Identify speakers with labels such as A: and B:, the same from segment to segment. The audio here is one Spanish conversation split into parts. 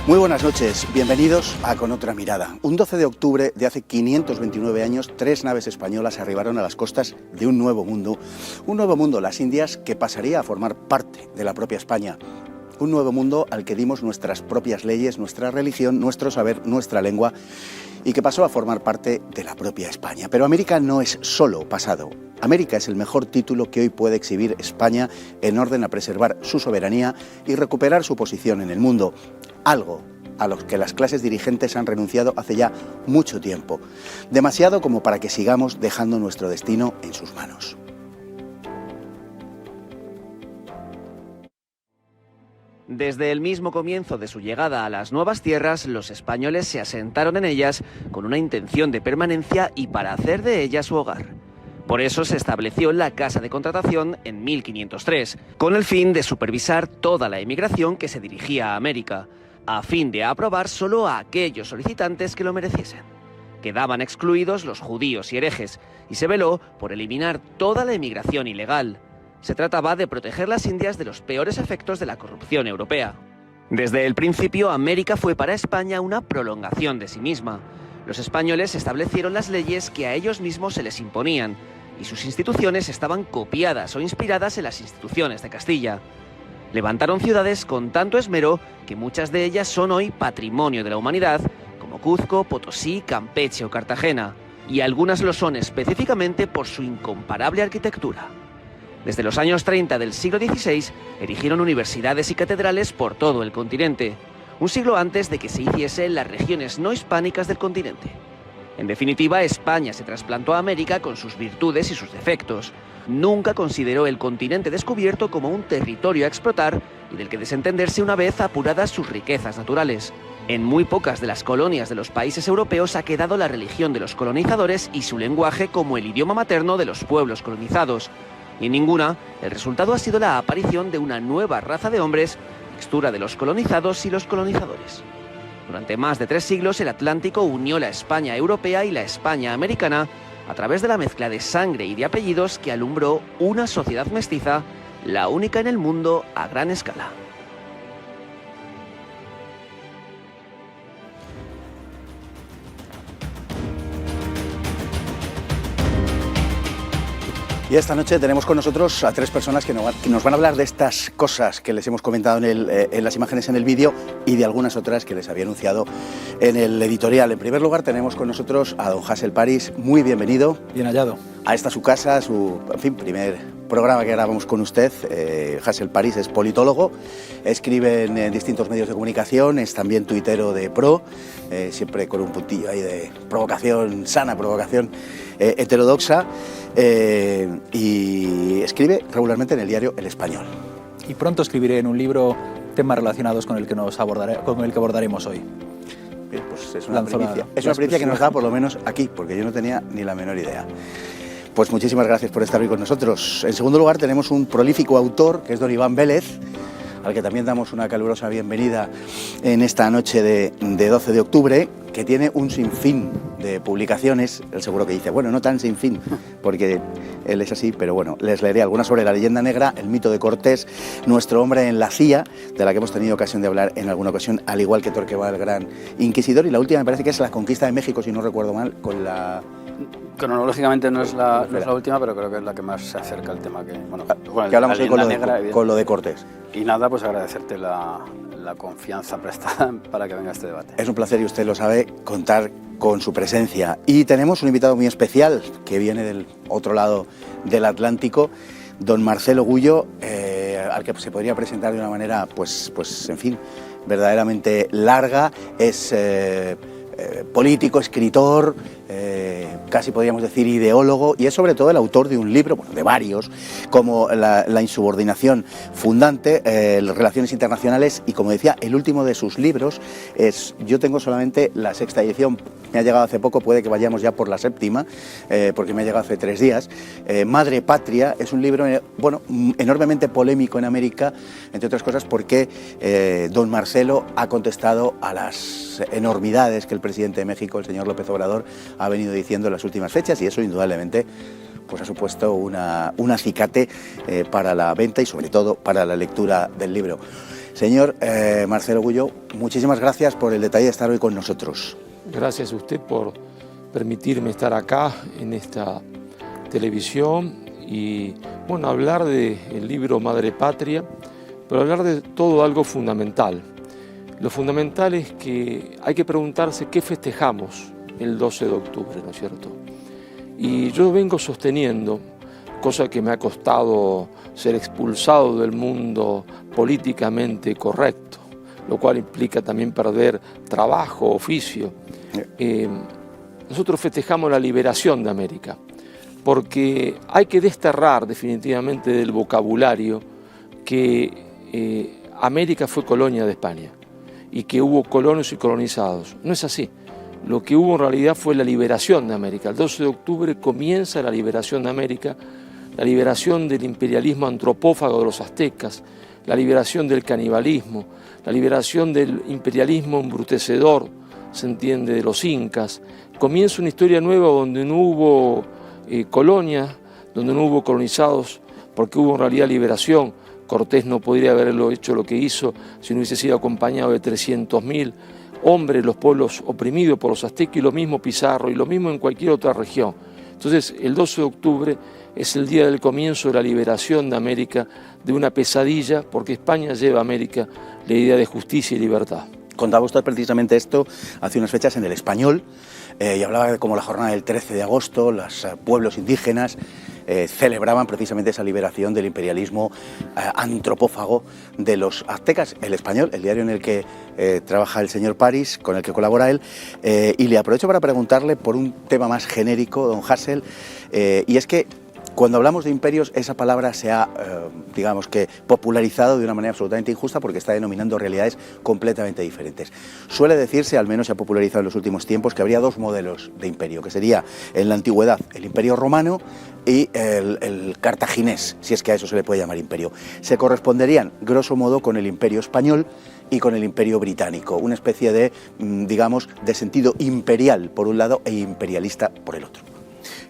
A: Muy buenas noches, bienvenidos a Con Otra Mirada. Un 12 de octubre de hace 529 años, 3 naves españolas arribaron a las costas de un nuevo mundo, las Indias, que pasaría a formar parte de la propia España. Un nuevo mundo al que dimos nuestras propias leyes, nuestra religión, nuestro saber, nuestra lengua, y que pasó a formar parte de la propia España. Pero América no es solo pasado. América es el mejor título que hoy puede exhibir España en orden a preservar su soberanía y recuperar su posición en el mundo. Algo a lo que las clases dirigentes han renunciado hace ya mucho tiempo. Demasiado como para que sigamos dejando nuestro destino en sus manos.
B: Desde el mismo comienzo de su llegada a las nuevas tierras, los españoles se asentaron en ellas con una intención de permanencia y para hacer de ellas su hogar. Por eso se estableció la Casa de Contratación en 1503, con el fin de supervisar toda la emigración que se dirigía a América, a fin de aprobar solo a aquellos solicitantes que lo mereciesen. Quedaban excluidos los judíos y herejes, y se veló por eliminar toda la emigración ilegal. Se trataba de proteger las Indias de los peores efectos de la corrupción europea. Desde el principio, América fue para España una prolongación de sí misma. Los españoles establecieron las leyes que a ellos mismos se les imponían, y sus instituciones estaban copiadas o inspiradas en las instituciones de Castilla. Levantaron ciudades con tanto esmero que muchas de ellas son hoy patrimonio de la humanidad, como Cuzco, Potosí, Campeche o Cartagena, y algunas lo son específicamente por su incomparable arquitectura. Desde los años 30 del siglo XVI, erigieron universidades y catedrales por todo el continente, un siglo antes de que se hiciese en las regiones no hispánicas del continente. En definitiva, España se trasplantó a América con sus virtudes y sus defectos. Nunca consideró el continente descubierto como un territorio a explotar y del que desentenderse una vez apuradas sus riquezas naturales. En muy pocas de las colonias de los países europeos ha quedado la religión de los colonizadores y su lenguaje como el idioma materno de los pueblos colonizados. Y en ninguna, el resultado ha sido la aparición de una nueva raza de hombres, mixtura de los colonizados y los colonizadores. Durante más de 3 siglos, el Atlántico unió la España europea y la España americana a través de la mezcla de sangre y de apellidos que alumbró una sociedad mestiza, la única en el mundo a gran escala.
A: Y esta noche tenemos con nosotros a 3 personas que nos van a hablar de estas cosas que les hemos comentado en las imágenes en el vídeo y de algunas otras que les había anunciado en el editorial. En primer lugar tenemos con nosotros a don Hasél Paris. Muy bienvenido.
C: Bien hallado.
A: A esta su casa, primer programa que grabamos con usted. Hasél Paris es politólogo, escribe en distintos medios de comunicación, es también tuitero de Pro, siempre con un puntillo ahí de provocación, sana provocación heterodoxa, y escribe regularmente en el diario El Español.
C: Y pronto escribiré en un libro temas relacionados con el que abordaremos hoy.
A: Bien, pues es una primicia que nos da por lo menos aquí, porque yo no tenía ni la menor idea. Pues muchísimas gracias por estar hoy con nosotros. En segundo lugar tenemos un prolífico autor, que es don Iván Vélez, al que también damos una calurosa bienvenida en esta noche de 12 de octubre, que tiene un sinfín de publicaciones. Él seguro que dice, bueno, no tan sinfín, porque él es así, pero bueno, les leeré algunas sobre la leyenda negra, el mito de Cortés, nuestro hombre en la CIA, de la que hemos tenido ocasión de hablar en alguna ocasión, al igual que Torquemada el Gran Inquisidor, y la última me parece que es la conquista de México, si no recuerdo mal, con la...
D: Cronológicamente no es la última, pero creo que es la que más se acerca al tema que
A: hablamos hoy con lo de Cortés.
D: Y nada, pues agradecerte la confianza prestada para que venga este debate.
A: Es un placer, y usted lo sabe, contar con su presencia. Y tenemos un invitado muy especial que viene del otro lado del Atlántico, don Marcelo Gullo, al que se podría presentar de una manera, pues en fin, verdaderamente larga. Es político, escritor, casi podríamos decir ideólogo, y es sobre todo el autor de un libro, bueno, de varios, como La insubordinación fundante, Relaciones internacionales, y como decía, el último de sus libros es, yo tengo solamente la 6ª edición, me ha llegado hace poco, puede que vayamos ya por la 7ª, porque me ha llegado hace 3 días, Madre Patria. Es un libro, bueno, enormemente polémico en América, entre otras cosas porque don Marcelo ha contestado a las enormidades que el presidente de México, el señor López Obrador, ha venido diciendo en las últimas fechas, y eso indudablemente pues ha supuesto un acicate para la venta y sobre todo para la lectura del libro. Señor Marcelo Gullo, muchísimas gracias por el detalle de estar hoy con nosotros.
E: Gracias a usted por permitirme estar acá en esta televisión y, bueno, hablar del libro Madre Patria, pero hablar de todo algo fundamental. Lo fundamental es que hay que preguntarse qué festejamos el 12 de octubre, ¿no es cierto? Y yo vengo sosteniendo, cosa que me ha costado ser expulsado del mundo políticamente correcto, lo cual implica también perder trabajo, oficio. Nosotros festejamos la liberación de América, porque hay que desterrar definitivamente del vocabulario que América fue colonia de España y que hubo colonos y colonizados. No es así. Lo que hubo en realidad fue la liberación de América. El 12 de octubre comienza la liberación de América, la liberación del imperialismo antropófago de los aztecas, la liberación del canibalismo, la liberación del imperialismo embrutecedor, se entiende, de los incas. Comienza una historia nueva donde no hubo colonias, donde no hubo colonizados, porque hubo en realidad liberación. Cortés no podría haberlo hecho lo que hizo si no hubiese sido acompañado de 300.000 hombres, los pueblos oprimidos por los aztecas, y lo mismo Pizarro, y lo mismo en cualquier otra región. Entonces, el 12 de octubre es el día del comienzo de la liberación de América de una pesadilla, porque España lleva a América la idea de justicia y libertad.
A: Contaba usted precisamente esto hace unas fechas en El Español, y hablaba de cómo la jornada del 13 de agosto, los pueblos indígenas celebraban precisamente esa liberación del imperialismo antropófago de los aztecas. El Español, el diario en el que trabaja el señor París, con el que colabora él, y le aprovecho para preguntarle por un tema más genérico, don Hasél, y es que cuando hablamos de imperios, esa palabra se ha, digamos que, popularizado de una manera absolutamente injusta porque está denominando realidades completamente diferentes. Suele decirse, al menos se ha popularizado en los últimos tiempos, que habría dos modelos de imperio, que sería en la antigüedad el imperio romano y el cartaginés, si es que a eso se le puede llamar imperio. Se corresponderían, grosso modo, con el imperio español y con el imperio británico, una especie de, digamos, de sentido imperial por un lado e imperialista por el otro.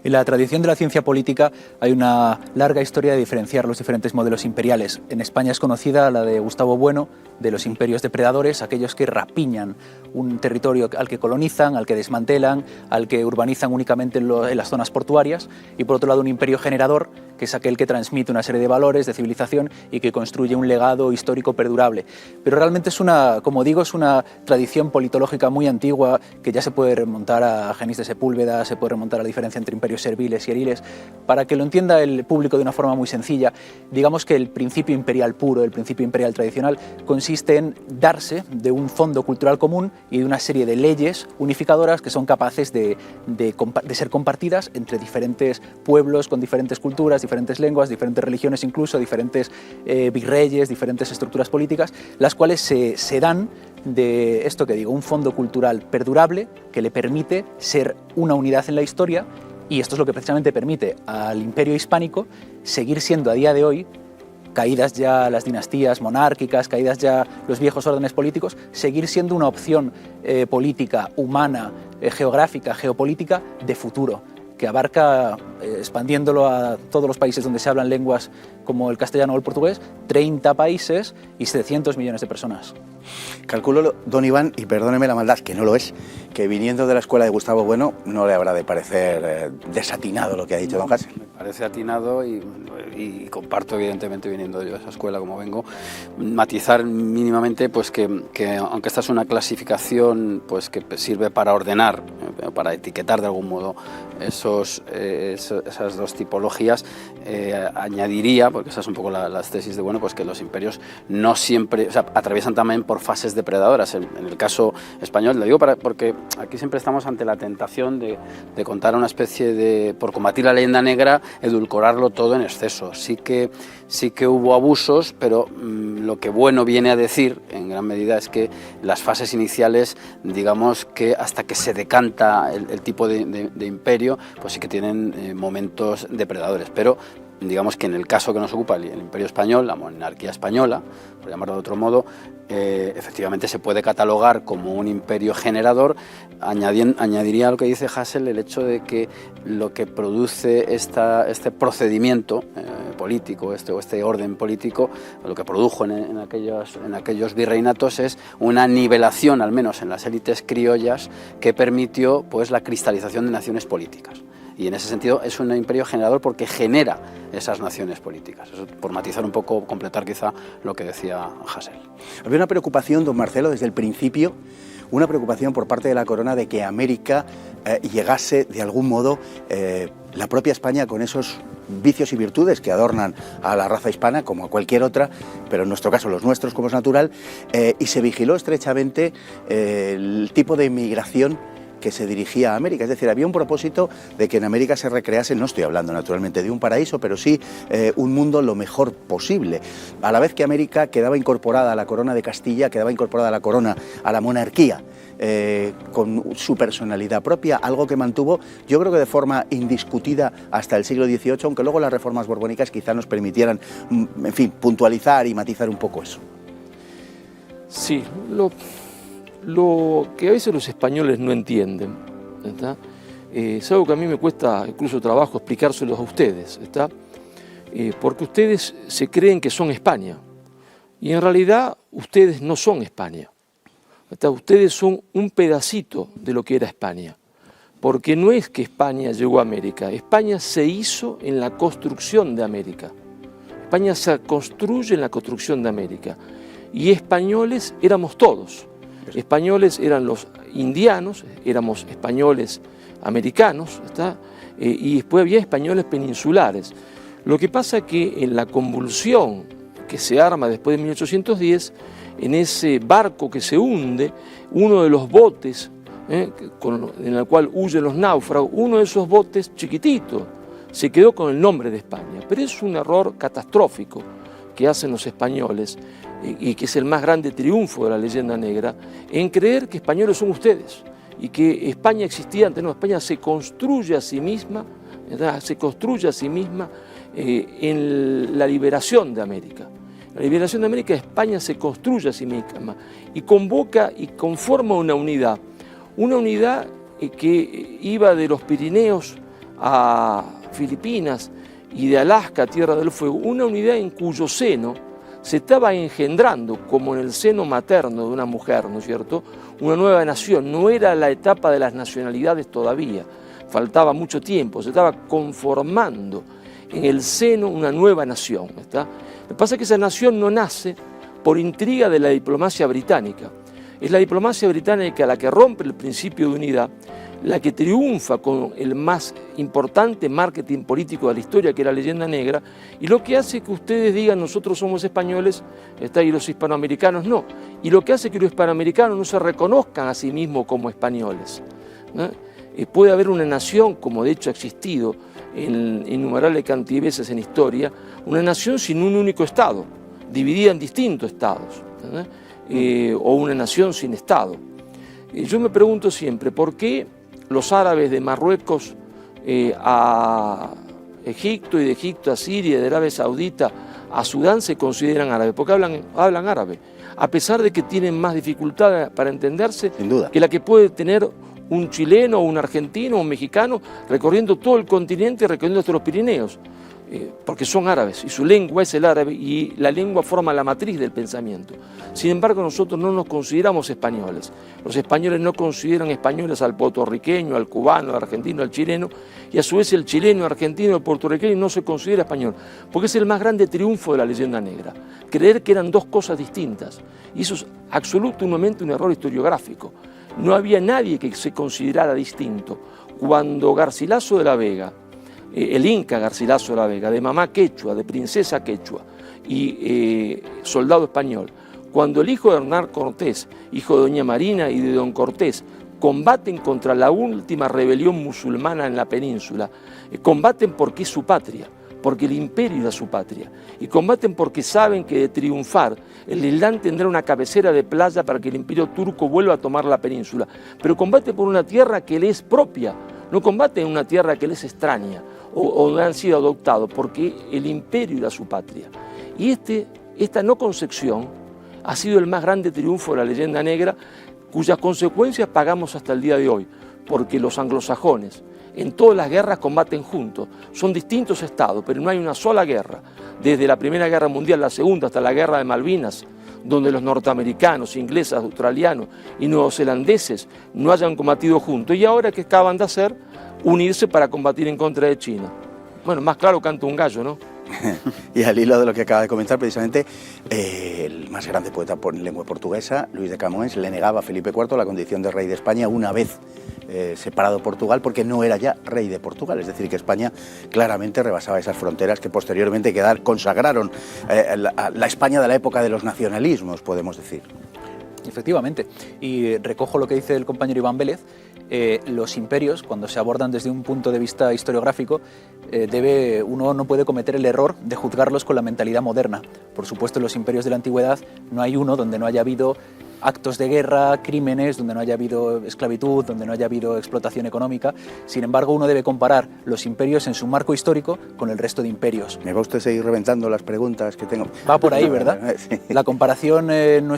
C: En la tradición de la ciencia política hay una larga historia de diferenciar los diferentes modelos imperiales. En España es conocida la de Gustavo Bueno, de los imperios depredadores, aquellos que rapiñan un territorio al que colonizan, al que desmantelan, al que urbanizan únicamente en las zonas portuarias, y por otro lado un imperio generador, que es aquel que transmite una serie de valores, de civilización y que construye un legado histórico perdurable. Pero realmente es una, como digo, es una tradición politológica muy antigua que ya se puede remontar a Genís de Sepúlveda, se puede remontar a la diferencia entre imperios serviles y eriles. Para que lo entienda el público de una forma muy sencilla, digamos que el principio imperial puro, el principio imperial tradicional, consiste en darse de un fondo cultural común y de una serie de leyes unificadoras que son capaces de ser compartidas entre diferentes pueblos con diferentes culturas, diferentes lenguas, diferentes religiones, incluso diferentes virreyes, diferentes estructuras políticas, las cuales se dan de esto que digo, un fondo cultural perdurable que le permite ser una unidad en la historia, y esto es lo que precisamente permite al imperio hispánico seguir siendo a día de hoy, caídas ya las dinastías monárquicas, caídas ya los viejos órdenes políticos, seguir siendo una opción política, humana, geográfica, geopolítica de futuro, que abarca, expandiéndolo a todos los países donde se hablan lenguas como el castellano o el portugués, 30 países y 700 millones de personas.
A: Calculo, don Iván, y perdóneme la maldad, que no lo es, que viniendo de la escuela de Gustavo Bueno no le habrá de parecer desatinado lo que ha dicho don Hasél.
D: Me parece atinado y comparto, evidentemente, viniendo yo de esa escuela como vengo, matizar mínimamente pues que aunque esta es una clasificación pues que sirve para ordenar, para etiquetar de algún modo esas dos tipologías, añadiría, porque esa es un poco las tesis de Bueno, pues que los imperios no siempre, o sea, atraviesan también por fases depredadoras. En el caso español, lo digo porque aquí siempre estamos ante la tentación de contar una especie de, por combatir la leyenda negra, edulcorarlo todo en exceso. Sí que hubo abusos, pero lo que Bueno viene a decir en gran medida es que las fases iniciales, digamos que hasta que se decanta el tipo de imperio, pues sí que tienen momentos depredadores, pero digamos que en el caso que nos ocupa el Imperio Español, la monarquía española, por llamarlo de otro modo, efectivamente se puede catalogar como un imperio generador. Añadiría a lo que dice Hassel el hecho de que lo que produce este procedimiento político, este orden político, lo que produjo en aquellos virreinatos es una nivelación, al menos en las élites criollas, que permitió pues la cristalización de naciones políticas. Y en ese sentido es un imperio generador porque genera esas naciones políticas. Eso, por matizar un poco, completar quizá lo que decía Hassel.
A: Había una preocupación, don Marcelo, desde el principio, una preocupación por parte de la corona de que América llegase de algún modo, la propia España, con esos vicios y virtudes que adornan a la raza hispana, como a cualquier otra, pero en nuestro caso los nuestros, como es natural, y se vigiló estrechamente el tipo de inmigración que se dirigía a América. Es decir, había un propósito de que en América se recrease, no estoy hablando naturalmente de un paraíso, pero sí un mundo lo mejor posible. A la vez que América quedaba incorporada a la corona de Castilla, quedaba incorporada a la corona, a la monarquía, con su personalidad propia, algo que mantuvo, yo creo que de forma indiscutida hasta el siglo XVIII, aunque luego las reformas borbónicas quizá nos permitieran, en fin, puntualizar y matizar un poco eso.
E: Sí, lo que a veces los españoles no entienden, ¿está? Es algo que a mí me cuesta incluso trabajo explicárselos a ustedes, ¿está? Porque ustedes se creen que son España y en realidad ustedes no son España, ¿está? Ustedes son un pedacito de lo que era España, porque no es que España llegó a América, España se hizo en la construcción de América, España se construye en la construcción de América y españoles éramos todos. Españoles eran los indianos, éramos españoles americanos, ¿está? Y después había españoles peninsulares. Lo que pasa es que en la convulsión que se arma después de 1810, en ese barco que se hunde, uno de los botes en el cual huyen los náufragos, uno de esos botes chiquititos, se quedó con el nombre de España. Pero es un error catastrófico que hacen los españoles, y que es el más grande triunfo de la leyenda negra, en creer que españoles son ustedes y que España existía antes. No, España se construye a sí misma, ¿verdad? Se construye a sí misma en la liberación de América. La liberación de América, España se construye a sí misma y convoca y conforma una unidad que iba de los Pirineos a Filipinas y de Alaska a Tierra del Fuego, una unidad en cuyo seno se estaba engendrando, como en el seno materno de una mujer, ¿no es cierto?, una nueva nación. No era la etapa de las nacionalidades todavía, faltaba mucho tiempo, se estaba conformando en el seno una nueva nación, ¿está? Lo que pasa es que esa nación no nace por intriga de la diplomacia británica. Es la diplomacia británica la que rompe el principio de unidad, la que triunfa con el más importante marketing político de la historia, que era Leyenda Negra, y lo que hace que ustedes digan nosotros somos españoles, ¿está? Y los hispanoamericanos no. Y lo que hace que los hispanoamericanos no se reconozcan a sí mismos como españoles, ¿no? Puede haber una nación, como de hecho ha existido en innumerables cantidad de veces en historia, una nación sin un único Estado, dividida en distintos Estados, ¿no? O una nación sin Estado. Yo me pregunto siempre, ¿por qué los árabes de Marruecos a Egipto y de Egipto a Siria, de Arabia Saudita a Sudán se consideran árabes? Porque hablan árabe, a pesar de que tienen más dificultad para entenderse que la que puede tener un chileno, un argentino, un mexicano recorriendo todo el continente y recorriendo hasta los Pirineos, porque son árabes y su lengua es el árabe y la lengua forma la matriz del pensamiento. Sin embargo, nosotros no nos consideramos españoles. Los españoles no consideran españoles al puertorriqueño, al cubano, al argentino, al chileno, y a su vez el chileno, el argentino, el puertorriqueño no se considera español, porque es el más grande triunfo de la leyenda negra, creer que eran dos cosas distintas, y eso es absolutamente un error historiográfico. No había nadie que se considerara distinto. Cuando Garcilaso de la Vega, el inca Garcilaso de la Vega, de mamá quechua, de princesa quechua y soldado español, cuando el hijo de Hernán Cortés, hijo de doña Marina y de don Cortés, combaten contra la última rebelión musulmana en la península, combaten porque es su patria, porque el imperio era su patria, y combaten porque saben que de triunfar el Islam tendrá una cabecera de playa para que el imperio turco vuelva a tomar la península, pero combate por una tierra que le es propia, no combate en una tierra que le es extraña. o donde han sido adoptados, porque el imperio era su patria. Y esta no concepción ha sido el más grande triunfo de la leyenda negra, cuyas consecuencias pagamos hasta el día de hoy, porque los anglosajones en todas las guerras combaten juntos, son distintos estados, pero no hay una sola guerra, desde la Primera Guerra Mundial, la Segunda, hasta la Guerra de Malvinas, donde los norteamericanos, ingleses, australianos y neozelandeses no hayan combatido juntos, y ahora que acaban de hacer, unirse para combatir en contra de China. Bueno, más claro canta un gallo, ¿no?
A: Y al hilo de lo que acaba de comentar, precisamente, el más grande poeta en lengua portuguesa, Luis de Camões, le negaba a Felipe IV la condición de rey de España una vez separado Portugal, porque no era ya rey de Portugal. Es decir, que España claramente rebasaba esas fronteras que posteriormente consagraron la España de la época de los nacionalismos, podemos decir.
C: Efectivamente, y recojo lo que dice el compañero Iván Vélez. Los imperios, cuando se abordan desde un punto de vista historiográfico, uno no puede cometer el error de juzgarlos con la mentalidad moderna. Por supuesto, en los imperios de la antigüedad no hay uno donde no haya habido actos de guerra, crímenes, donde no haya habido esclavitud, donde no haya habido explotación económica. Sin embargo, uno debe comparar los imperios en su marco histórico con el resto de imperios.
A: Me va usted a seguir reventando las preguntas que tengo.
C: Va por ahí, ¿verdad?
A: Sí.
C: La comparación en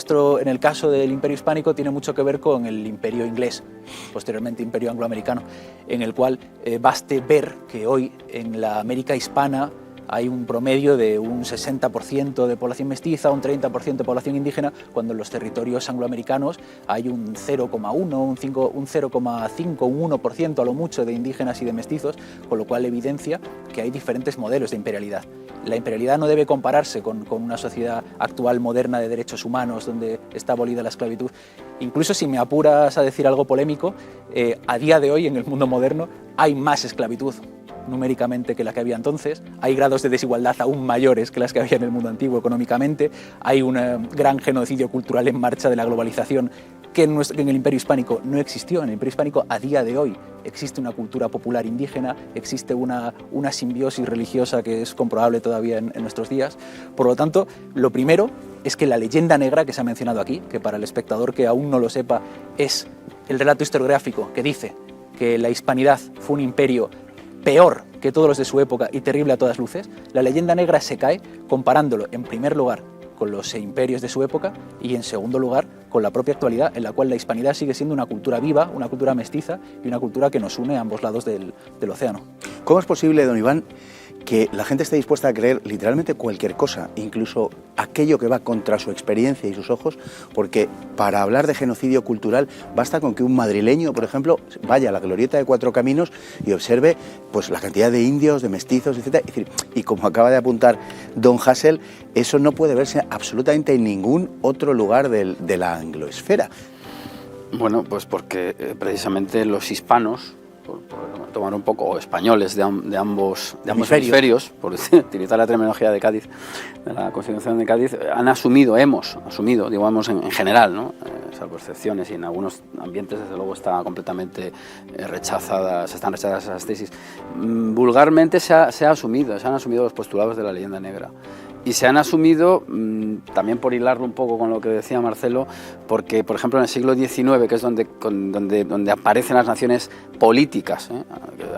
C: el caso del Imperio Hispánico tiene mucho que ver con el Imperio Inglés, posteriormente Imperio Angloamericano, en el cual baste ver que hoy en la América hispana hay un promedio de un 60% de población mestiza, un 30% de población indígena, cuando en los territorios angloamericanos hay un 0,1, un 0,5, un 1% a lo mucho de indígenas y de mestizos, con lo cual evidencia que hay diferentes modelos de imperialidad. La imperialidad no debe compararse con una sociedad actual moderna de derechos humanos donde está abolida la esclavitud. Incluso si me apuras a decir algo polémico, a día de hoy en el mundo moderno hay más esclavitud numéricamente que la que había entonces, hay grados de desigualdad aún mayores que las que había en el mundo antiguo económicamente, hay un gran genocidio cultural en marcha de la globalización que en el Imperio Hispánico no existió. En el Imperio Hispánico a día de hoy existe una cultura popular indígena, existe una simbiosis religiosa que es comprobable todavía en nuestros días. Por lo tanto, lo primero es que la leyenda negra que se ha mencionado aquí, que para el espectador que aún no lo sepa es el relato historiográfico que dice que la hispanidad fue un imperio peor que todos los de su época y terrible a todas luces, la leyenda negra se cae comparándolo en primer lugar con los imperios de su época y en segundo lugar con la propia actualidad, en la cual la hispanidad sigue siendo una cultura viva, una cultura mestiza y una cultura que nos une a ambos lados del océano.
A: ¿Cómo es posible, don Iván, que la gente esté dispuesta a creer literalmente cualquier cosa, incluso aquello que va contra su experiencia y sus ojos? Porque para hablar de genocidio cultural basta con que un madrileño, por ejemplo, vaya a la glorieta de Cuatro Caminos y observe pues la cantidad de indios, de mestizos, etc. Y como acaba de apuntar don Hassel, eso no puede verse absolutamente en ningún otro lugar de la angloesfera.
D: Bueno, pues porque precisamente los hispanos, por tomar un poco, o españoles de ambos hemisferios, por utilizar la terminología de Cádiz, de la Constitución de Cádiz, hemos asumido, digamos en general, ¿no? Salvo excepciones, y en algunos ambientes desde luego está completamente están rechazadas esas tesis. Vulgarmente se han asumido los postulados de la leyenda negra. Y se han asumido, también por hilarlo un poco con lo que decía Marcelo, porque, por ejemplo, en el siglo XIX, que es donde aparecen las naciones políticas,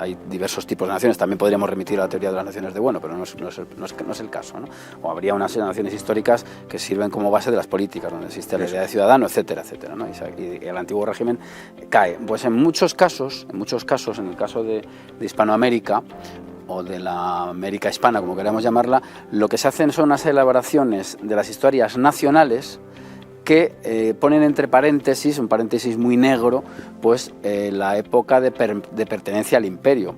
D: hay diversos tipos de naciones, también podríamos remitir a la teoría de las naciones de bueno, pero no es el caso, ¿no? O habría unas naciones históricas que sirven como base de las políticas, donde existe la idea de ciudadano, etcétera, etcétera, ¿no? Y el antiguo régimen cae. Pues en muchos casos, en el caso de Hispanoamérica, o de la América hispana, como queramos llamarla, lo que se hacen son unas elaboraciones de las historias nacionales que ponen entre paréntesis, un paréntesis muy negro, pues la época de pertenencia al imperio.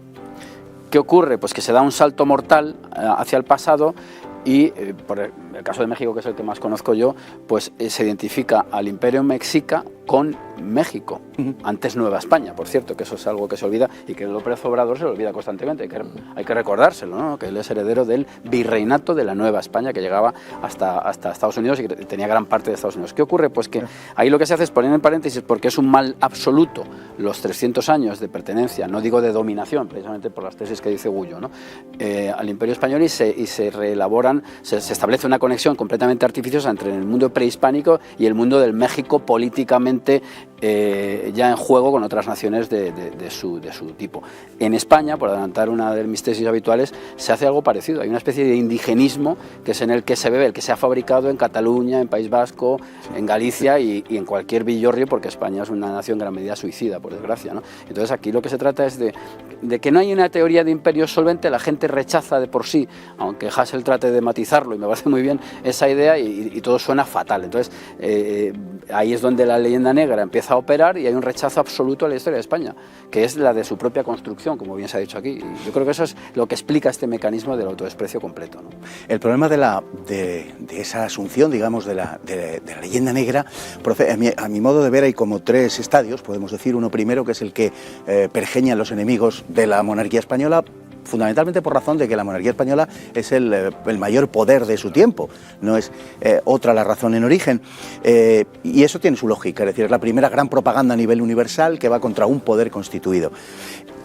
D: ¿Qué ocurre? Pues que se da un salto mortal hacia el pasado y, por el caso de México, que es el que más conozco yo, pues se identifica al Imperio Mexica con México, antes Nueva España, por cierto, que eso es algo que se olvida y que López Obrador se lo olvida constantemente, hay que recordárselo, ¿no? Que él es heredero del virreinato de la Nueva España, que llegaba hasta Estados Unidos y que tenía gran parte de Estados Unidos. ¿Qué ocurre? Pues que ahí lo que se hace es poner en paréntesis, porque es un mal absoluto, los 300 años de pertenencia, no digo de dominación, precisamente por las tesis que dice Gullo, ¿no? Al Imperio Español, y se reelaboran, se establece una conexión completamente artificiosa entre el mundo prehispánico y el mundo del México políticamente ya en juego con otras naciones de su tipo. En España, por adelantar una de mis tesis habituales, se hace algo parecido. Hay una especie de indigenismo que es en el que se bebe, el que se ha fabricado en Cataluña, en País Vasco, en Galicia y en cualquier villorrio, porque España es una nación en gran medida suicida, por desgracia, ¿no? Entonces aquí lo que se trata es de que no hay una teoría de imperio solvente, la gente rechaza de por sí, aunque Hassel trate de matizarlo, y me parece muy bien esa idea, y todo suena fatal. Entonces ahí es donde la leyenda negra empieza a operar y hay un rechazo absoluto a la historia de España, que es la de su propia construcción, como bien se ha dicho aquí. Y yo creo que eso es lo que explica este mecanismo del autodesprecio completo, ¿no?
A: El problema de esa asunción, digamos, de la leyenda negra, a mi modo de ver hay como tres estadios, podemos decir. Uno primero, que es el que pergeñan los enemigos de la monarquía española, fundamentalmente por razón de que la monarquía española es el mayor poder de su tiempo, no es otra la razón en origen, y eso tiene su lógica, es decir, es la primera gran propaganda a nivel universal que va contra un poder constituido.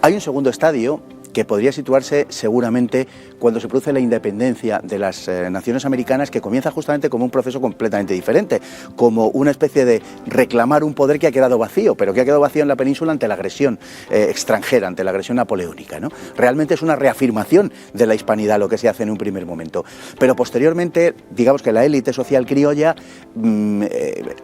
A: Hay un segundo estadio que podría situarse seguramente cuando se produce la independencia de las naciones americanas, que comienza justamente como un proceso completamente diferente, como una especie de reclamar un poder que ha quedado vacío, pero que ha quedado vacío en la península ante la agresión extranjera, ante la agresión napoleónica, ¿no? Realmente es una reafirmación de la hispanidad lo que se hace en un primer momento, pero posteriormente, digamos que la élite social criolla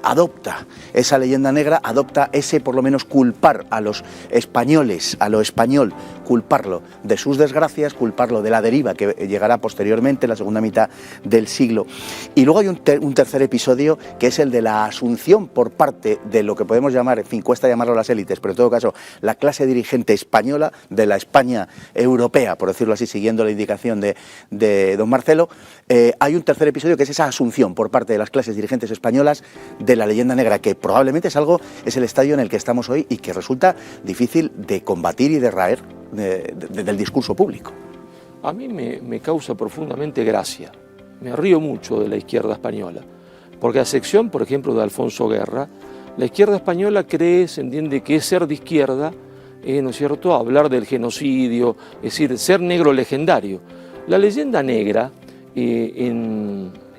A: adopta esa leyenda negra, adopta ese, por lo menos, culpar a los españoles, a lo español, culparlo de sus desgracias, culparlo de la deriva que llegará posteriormente en la segunda mitad del siglo. Y luego hay un tercer episodio, que es el de la asunción por parte de lo que podemos llamar, en fin, cuesta llamarlo las élites, pero en todo caso la clase dirigente española, de la España europea, por decirlo así, siguiendo la indicación de don Marcelo. Hay un tercer episodio que es esa asunción por parte de las clases dirigentes españolas de la leyenda negra, que probablemente es el estadio en el que estamos hoy y que resulta difícil de combatir y de raer del discurso público.
E: A mí me causa profundamente gracia, me río mucho de la izquierda española, porque a excepción, por ejemplo, de Alfonso Guerra, la izquierda española se entiende que es ser de izquierda, ¿no es cierto?, hablar del genocidio, es decir, ser negro legendario. La leyenda negra,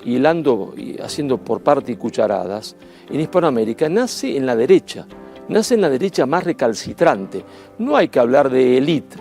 E: hilando y haciendo por parte y cucharadas, en Hispanoamérica nace en la derecha más recalcitrante. No hay que hablar de élite,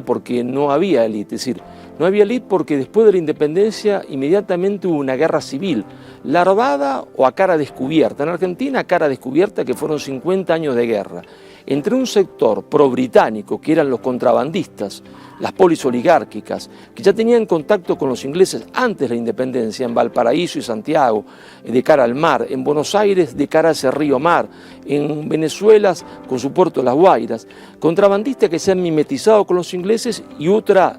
E: porque no había élite, es decir, no había élite porque después de la independencia inmediatamente hubo una guerra civil, larvada o a cara descubierta. En Argentina, a cara descubierta, que fueron 50 años de guerra, entre un sector pro-británico, que eran los contrabandistas, las polis oligárquicas, que ya tenían contacto con los ingleses antes de la independencia, en Valparaíso y Santiago, de cara al mar, en Buenos Aires, de cara a ese río mar, en Venezuela, con su puerto Las Guairas, contrabandistas que se han mimetizado con los ingleses, y otro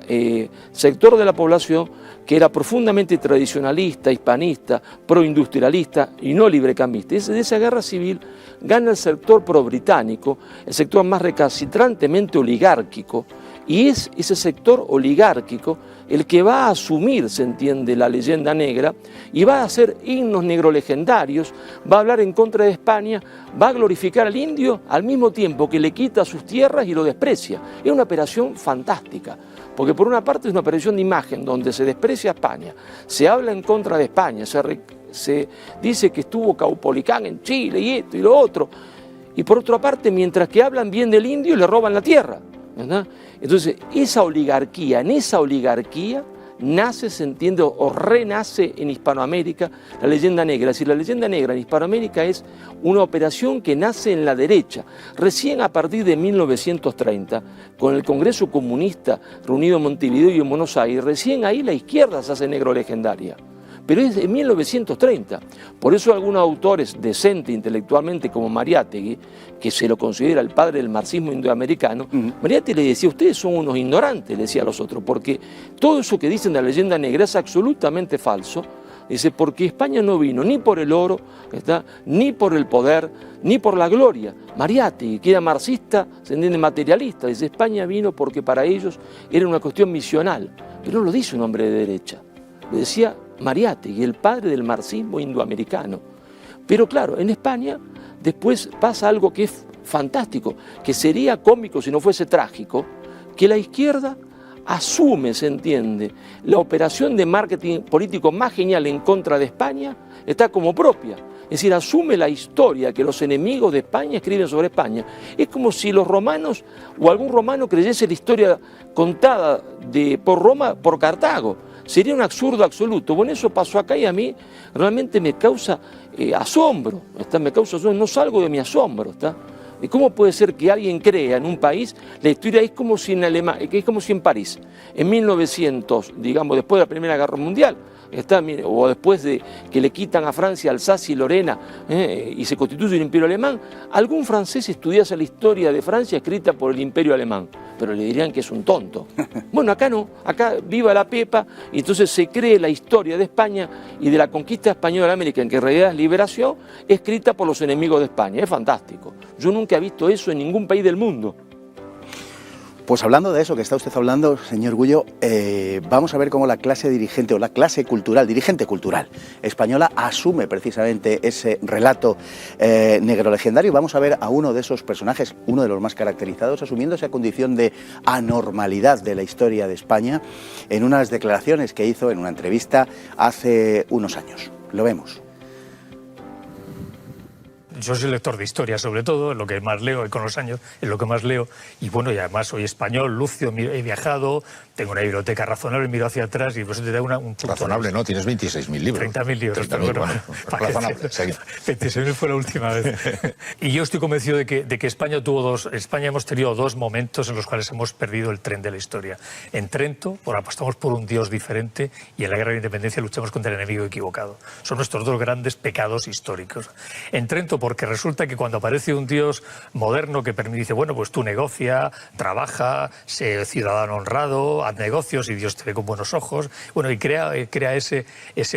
E: sector de la población que era profundamente tradicionalista, hispanista, proindustrialista y no librecambista. De esa guerra civil gana el sector pro-británico, el sector más recalcitrantemente oligárquico, y es ese sector oligárquico el que va a asumir, se entiende, la leyenda negra, y va a hacer himnos negrolegendarios, va a hablar en contra de España, va a glorificar al indio al mismo tiempo que le quita sus tierras y lo desprecia. Es una operación fantástica, porque por una parte es una operación de imagen donde se desprecia a España, se habla en contra de España, se dice que estuvo Caupolicán en Chile y esto y lo otro, y por otra parte, mientras que hablan bien del indio, le roban la tierra, ¿verdad? Entonces, en esa oligarquía nace, se entiende, o renace en Hispanoamérica la leyenda negra. Es decir, la leyenda negra en Hispanoamérica es una operación que nace en la derecha. Recién a partir de 1930, con el Congreso Comunista reunido en Montevideo y en Buenos Aires, recién ahí la izquierda se hace negro legendaria. Pero es de 1930. Por eso algunos autores decentes intelectualmente, como Mariátegui, que se lo considera el padre del marxismo indoamericano, Mariátegui le decía: ustedes son unos ignorantes, le decía a los otros, porque todo eso que dicen de la leyenda negra es absolutamente falso. Dice, porque España no vino ni por el oro, ni por el poder, ni por la gloria. Mariátegui, que era marxista, se entiende, materialista, dice, España vino porque para ellos era una cuestión misional. Pero no lo dice un hombre de derecha, lo decía Mariátegui, el padre del marxismo indoamericano. Pero claro, en España después pasa algo que es fantástico, que sería cómico si no fuese trágico, que la izquierda asume, se entiende, la operación de marketing político más genial en contra de España, está como propia. Es decir, asume la historia que los enemigos de España escriben sobre España. Es como si los romanos o algún romano creyese la historia contada por Roma, por Cartago. Sería un absurdo absoluto. Bueno, eso pasó acá y a mí realmente me causa asombro. Me causa asombro. No salgo de mi asombro. ¿Y cómo puede ser que alguien crea en un país, la historia es como si en París, en 1900, digamos, después de la Primera Guerra Mundial, o después de que le quitan a Francia Alsacia y Lorena y se constituye el Imperio Alemán, algún francés estudiase la historia de Francia escrita por el Imperio Alemán, pero le dirían que es un tonto. Bueno, acá no, acá viva la pepa, y entonces se cree la historia de España y de la conquista española de América, en que en realidad es liberación, escrita por los enemigos de España. Es fantástico. Yo nunca he visto eso en ningún país del mundo.
A: Pues hablando de eso que está usted hablando, señor Gullo, vamos a ver cómo la clase dirigente o la clase cultural, dirigente cultural española asume precisamente ese relato negro legendario. Vamos a ver a uno de esos personajes, uno de los más caracterizados, asumiendo esa condición de anormalidad de la historia de España en unas declaraciones que hizo en una entrevista hace unos años. Lo vemos.
F: Yo soy lector de historia, sobre todo, es lo que más leo, y con los años es lo que más leo. Y bueno, y además soy español, lucio, he viajado, tengo una biblioteca razonable, miro hacia atrás y por eso te da un punto.
G: Razonable, ¿no? Tienes 26.000 libros.
F: 30.000 libros,
G: 30.000,
F: pero
G: bueno, razonable.
F: 26.000 fue la última vez. Y yo estoy convencido de que España hemos tenido dos momentos en los cuales hemos perdido el tren de la historia. En Trento, apostamos por un Dios diferente, y en la Guerra de Independencia luchamos contra el enemigo equivocado. Son nuestros dos grandes pecados históricos. En Trento, porque resulta que cuando aparece un Dios moderno que dice, bueno, pues tú negocia, trabaja, sé ciudadano honrado, haz negocios y Dios te ve con buenos ojos, bueno, y crea ese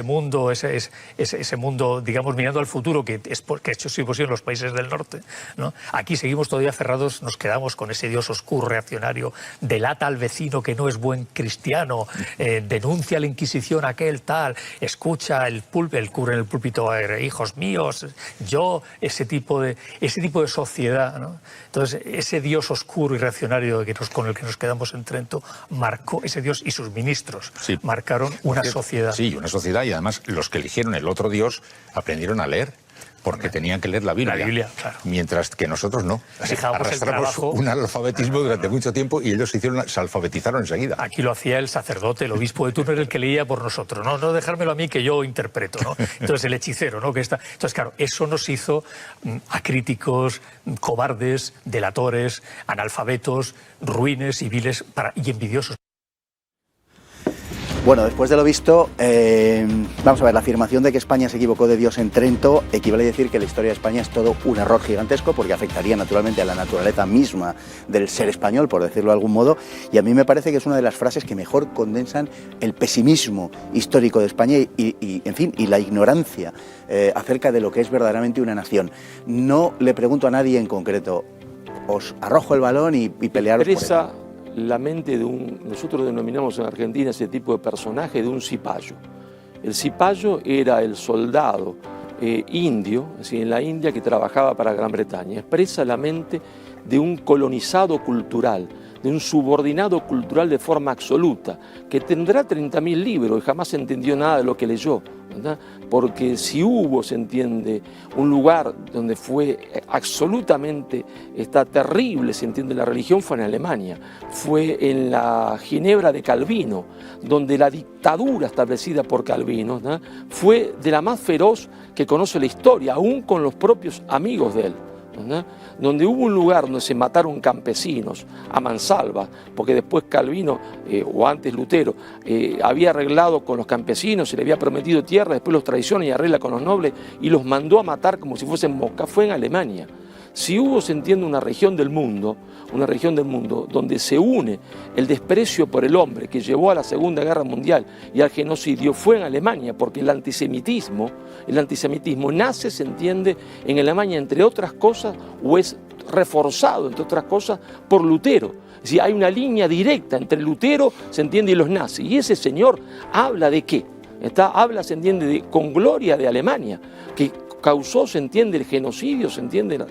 F: mundo, ese mundo, digamos, mirando al futuro, que ha hecho sí posible en los países del norte, ¿no? Aquí seguimos todavía cerrados, nos quedamos con ese Dios oscuro, reaccionario, delata al vecino que no es buen cristiano, denuncia la Inquisición aquel tal, escucha el cura en el púlpito, hijos míos, yo, ese tipo de sociedad, ¿no? Entonces, ese Dios oscuro y reaccionario con el que nos quedamos en Trento marcó, ese Dios y sus ministros marcaron una sociedad.
G: Sí, una sociedad, y además los que eligieron el otro Dios aprendieron a leer, porque tenían que leer la Biblia.
F: La Biblia, claro.
G: Mientras que nosotros no. Arrastramos un analfabetismo durante mucho tiempo y ellos se alfabetizaron enseguida.
F: Aquí lo hacía el sacerdote, el obispo de turno, era el que leía por nosotros. No dejármelo a mí, que yo interpreto, ¿no? Entonces el hechicero, ¿no? Entonces, claro, eso nos hizo acríticos, cobardes, delatores, analfabetos, ruines y viles y envidiosos.
A: Bueno, después de lo visto, vamos a ver, la afirmación de que España se equivocó de Dios en Trento equivale a decir que la historia de España es todo un error gigantesco, porque afectaría naturalmente a la naturaleza misma del ser español, por decirlo de algún modo, y a mí me parece que es una de las frases que mejor condensan el pesimismo histórico de España y la ignorancia acerca de lo que es verdaderamente una nación. No le pregunto a nadie en concreto, os arrojo el balón y pelearos por él.
E: La mente nosotros denominamos en Argentina ese tipo de personaje de un cipayo. El cipayo era el soldado indio, es decir, en la India, que trabajaba para Gran Bretaña. Expresa la mente de un colonizado cultural, de un subordinado cultural de forma absoluta, que tendrá 30.000 libros y jamás entendió nada de lo que leyó, ¿verdad? Porque si hubo, se entiende, un lugar donde fue absolutamente terrible, se entiende, la religión, fue en Alemania, fue en la Ginebra de Calvino, donde la dictadura establecida por Calvino, ¿verdad?, fue de la más feroz que conoce la historia, aún con los propios amigos de él, ¿verdad?, donde hubo un lugar donde se mataron campesinos a mansalva, porque después Calvino, o antes Lutero, había arreglado con los campesinos, se le había prometido tierra, después los traiciona y arregla con los nobles y los mandó a matar como si fuesen moscas. Fue en Alemania. Si hubo, se entiende, una región del mundo donde se une el desprecio por el hombre que llevó a la Segunda Guerra Mundial y al genocidio, fue en Alemania, porque el antisemitismo nace, se entiende, en Alemania, entre otras cosas, o es reforzado, entre otras cosas, por Lutero. Es decir, hay una línea directa entre Lutero, se entiende, y los nazis. Y ese señor habla de qué? Habla, se entiende, con gloria de Alemania, que causó, se entiende, el genocidio, se entiende,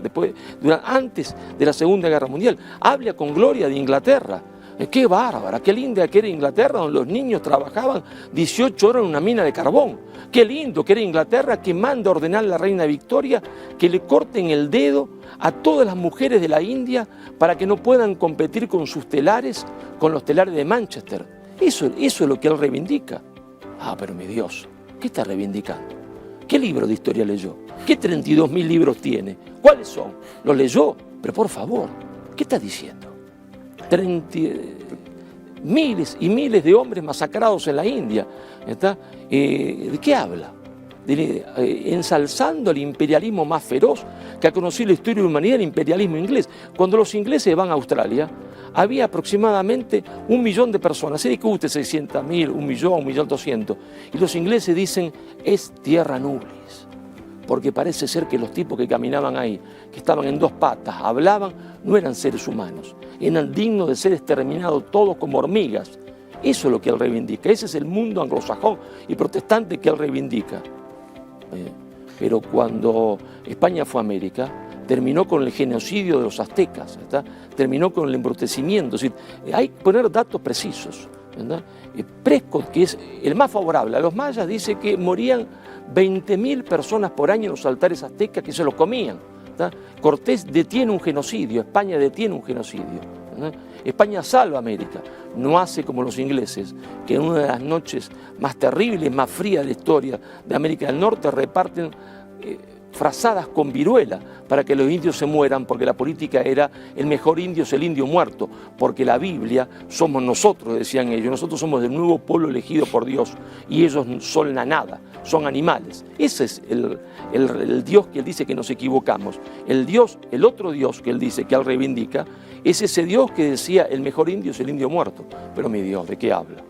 E: antes de la Segunda Guerra Mundial. Habla con gloria de Inglaterra. Qué bárbara, qué linda que era Inglaterra, donde los niños trabajaban 18 horas en una mina de carbón. Qué lindo que era Inglaterra, que manda a ordenar a la reina Victoria que le corten el dedo a todas las mujeres de la India para que no puedan competir con sus telares, con los telares de Manchester. Eso es lo que él reivindica. Ah, pero mi Dios, ¿qué está reivindicando? ¿Qué libro de historia leyó? ¿Qué 32.000 libros tiene? ¿Cuáles son? ¿Los leyó? Pero por favor, ¿qué está diciendo? Miles y miles de hombres masacrados en la India. ¿De qué habla? Ensalzando el imperialismo más feroz que ha conocido la historia de la humanidad, el imperialismo inglés. Cuando los ingleses van a Australia, había aproximadamente 1 millón de personas. Se discute 600.000, 1 millón, 1.200.000. Y los ingleses dicen, es tierra nubis. Porque parece ser que los tipos que caminaban ahí, que estaban en 2 patas, hablaban, no eran seres humanos. Eran dignos de ser exterminados todos como hormigas. Eso es lo que él reivindica. Ese es el mundo anglosajón y protestante que él reivindica. Pero cuando España fue a América, terminó con el genocidio de los aztecas, terminó con el embrutecimiento. Es decir, hay que poner datos precisos. Prescott, que es el más favorable a los mayas, dice que morían 20.000 personas por año en los altares aztecas que se los comían. Cortés detiene un genocidio, España detiene un genocidio. España salva a América, no hace como los ingleses, que en una de las noches más terribles, más frías de la historia de América del Norte reparten frazadas con viruela para que los indios se mueran, porque la política era el mejor indio es el indio muerto, porque la Biblia somos nosotros, decían ellos, nosotros somos del nuevo pueblo elegido por Dios y ellos son la nada, son animales. Ese es el Dios que él dice que nos equivocamos. El otro Dios que él dice que él reivindica es ese Dios que decía el mejor indio es el indio muerto. Pero mi Dios, ¿de qué habla?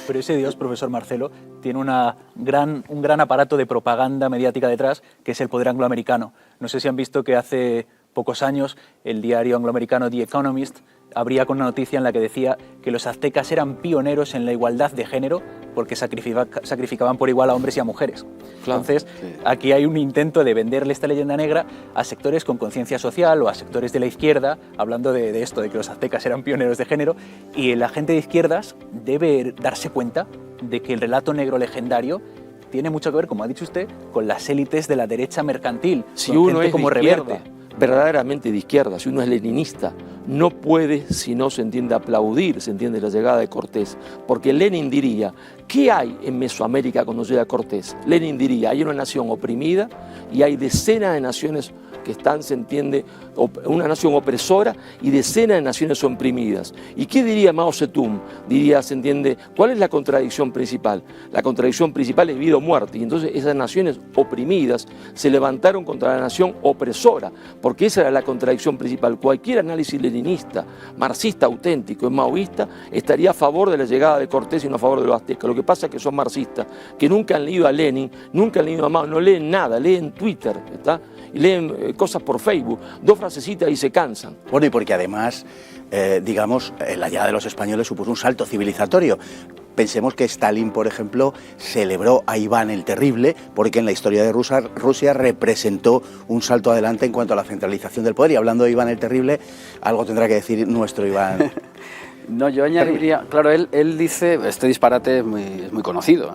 C: Pero ese Dios, profesor Marcelo, tiene un gran aparato de propaganda mediática detrás, que es el poder angloamericano. No sé si han visto que hace pocos años el diario angloamericano The Economist abría con una noticia en la que decía que los aztecas eran pioneros en la igualdad de género porque sacrificaban por igual a hombres y a mujeres. Claro, entonces, sí. Aquí hay un intento de venderle esta leyenda negra a sectores con conciencia social o a sectores de la izquierda, hablando de esto, de que los aztecas eran pioneros de género, y la gente de izquierdas debe darse cuenta de que el relato negro legendario tiene mucho que ver, como ha dicho usted, con las élites de la derecha mercantil.
E: Si uno es como Reverte, verdaderamente de izquierda, si uno es leninista, no puede, si no se entiende, aplaudir, se entiende, la llegada de Cortés. Porque Lenin diría, ¿qué hay en Mesoamérica cuando llega Cortés? Lenin diría, hay una nación oprimida y hay decenas de naciones que están, se entiende, una nación opresora y decenas de naciones oprimidas. ¿Y qué diría Mao Zedong? Diría, se entiende, ¿cuál es la contradicción principal? La contradicción principal es vida o muerte. Y entonces esas naciones oprimidas se levantaron contra la nación opresora, porque esa era la contradicción principal. Cualquier análisis leninista, marxista auténtico, maoísta, estaría a favor de la llegada de Cortés y no a favor de los aztecas. Lo que pasa es que son marxistas, que nunca han leído a Lenin, nunca han leído a Mao, no leen nada, leen Twitter, ¿está? Y leen cosas por Facebook, 2 frasecitas y se cansan.
A: Bueno, y porque además, digamos, la llegada de los españoles supuso un salto civilizatorio. Pensemos que Stalin, por ejemplo, celebró a Iván el Terrible porque en la historia de Rusia representó un salto adelante en cuanto a la centralización del poder. Y hablando de Iván el Terrible, algo tendrá que decir nuestro Iván.
D: No, yo añadiría, claro, él dice, este disparate es muy conocido,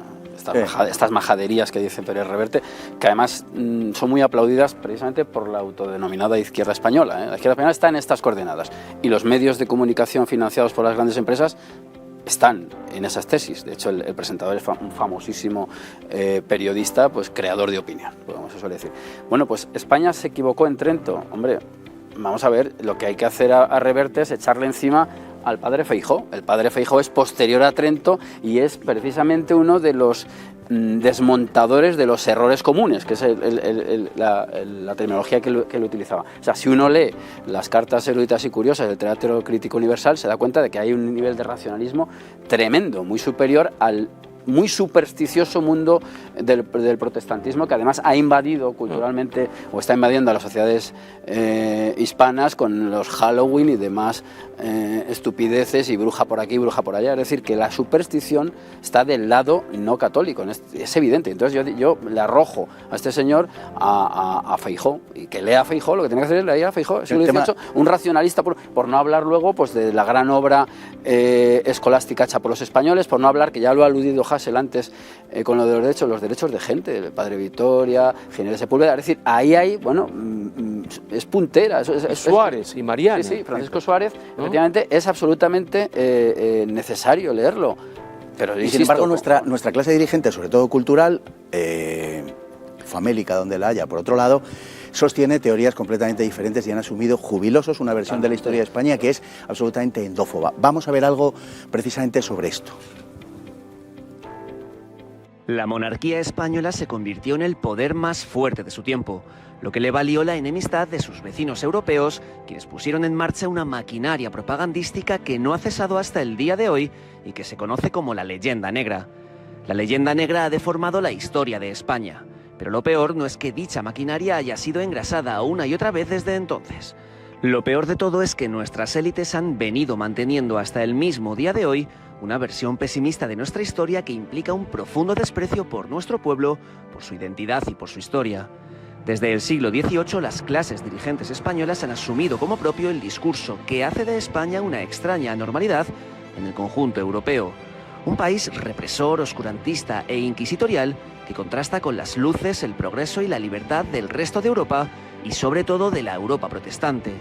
D: estas majaderías que dice Pérez Reverte, que además son muy aplaudidas precisamente por la autodenominada izquierda española. La izquierda española está en estas coordenadas y los medios de comunicación financiados por las grandes empresas están en esas tesis. De hecho, el presentador es un famosísimo periodista, pues creador de opinión, como se suele decir. Bueno, pues España se equivocó en Trento. Hombre, vamos a ver, lo que hay que hacer a Reverte es echarle encima al padre Feijóo. El padre Feijóo es posterior a Trento y es precisamente uno de los desmontadores de los errores comunes, que es la terminología que él utilizaba. O sea, si uno lee las cartas eruditas y curiosas del Teatro Crítico Universal, se da cuenta de que hay un nivel de racionalismo tremendo, muy superior al muy supersticioso mundo del protestantismo, que además ha invadido culturalmente o está invadiendo a las sociedades hispanas con los Halloween y demás estupideces y bruja por aquí, bruja por allá. Es decir, que la superstición está del lado no católico, es evidente. Entonces yo le arrojo a este señor a Feijóo, y que lea a Feijóo, lo que tiene que hacer es leer a Feijóo, siglo XVIII, un racionalista, por no hablar luego pues de la gran obra escolástica hecha por los españoles, por no hablar, que ya lo ha aludido Hassel antes, con lo de los derechos de gente, el Padre Victoria, Ginés de Sepúlveda. Es decir, ahí hay, bueno, es puntera. Es
E: Suárez y Mariana.
D: Sí, Francisco Suárez, efectivamente, es absolutamente necesario leerlo. Pero,
A: y sin embargo, nuestra clase dirigente, sobre todo cultural, famélica donde la haya, por otro lado, sostiene teorías completamente diferentes y han asumido jubilosos una versión de la historia de España que es absolutamente endófoba. Vamos a ver algo precisamente sobre esto.
B: La monarquía española se convirtió en el poder más fuerte de su tiempo, lo que le valió la enemistad de sus vecinos europeos, quienes pusieron en marcha una maquinaria propagandística que no ha cesado hasta el día de hoy y que se conoce como la leyenda negra. La leyenda negra ha deformado la historia de España, pero lo peor no es que dicha maquinaria haya sido engrasada una y otra vez desde entonces. Lo peor de todo es que nuestras élites han venido manteniendo hasta el mismo día de hoy una versión pesimista de nuestra historia que implica un profundo desprecio por nuestro pueblo, por su identidad y por su historia. Desde el siglo XVIII, las clases dirigentes españolas han asumido como propio el discurso que hace de España una extraña anormalidad en el conjunto europeo. Un país represor, oscurantista e inquisitorial que contrasta con las luces, el progreso y la libertad del resto de Europa y sobre todo de la Europa protestante.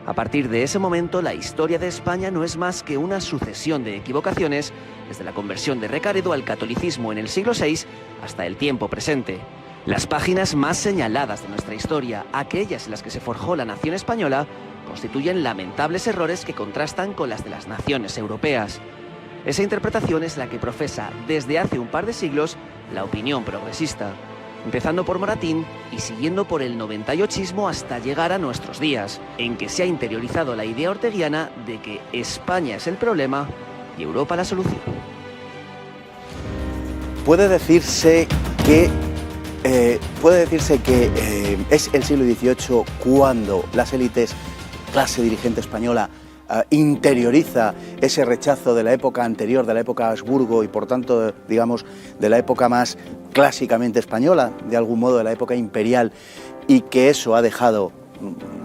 B: A partir de ese momento, la historia de España no es más que una sucesión de equivocaciones desde la conversión de Recaredo al catolicismo en el siglo VI hasta el tiempo presente. Las páginas más señaladas de nuestra historia, aquellas en las que se forjó la nación española, constituyen lamentables errores que contrastan con las de las naciones europeas. Esa interpretación es la que profesa desde hace un par de siglos la opinión progresista, empezando por Moratín y siguiendo por el 98ismo hasta llegar a nuestros días, en que se ha interiorizado la idea orteguiana de que España es el problema y Europa la solución.
A: Puede decirse que es el siglo XVIII cuando las élites, clase dirigente española, interioriza ese rechazo de la época anterior, de la época Habsburgo y por tanto, digamos, de la época más clásicamente española, de algún modo de la época imperial, y que eso ha dejado,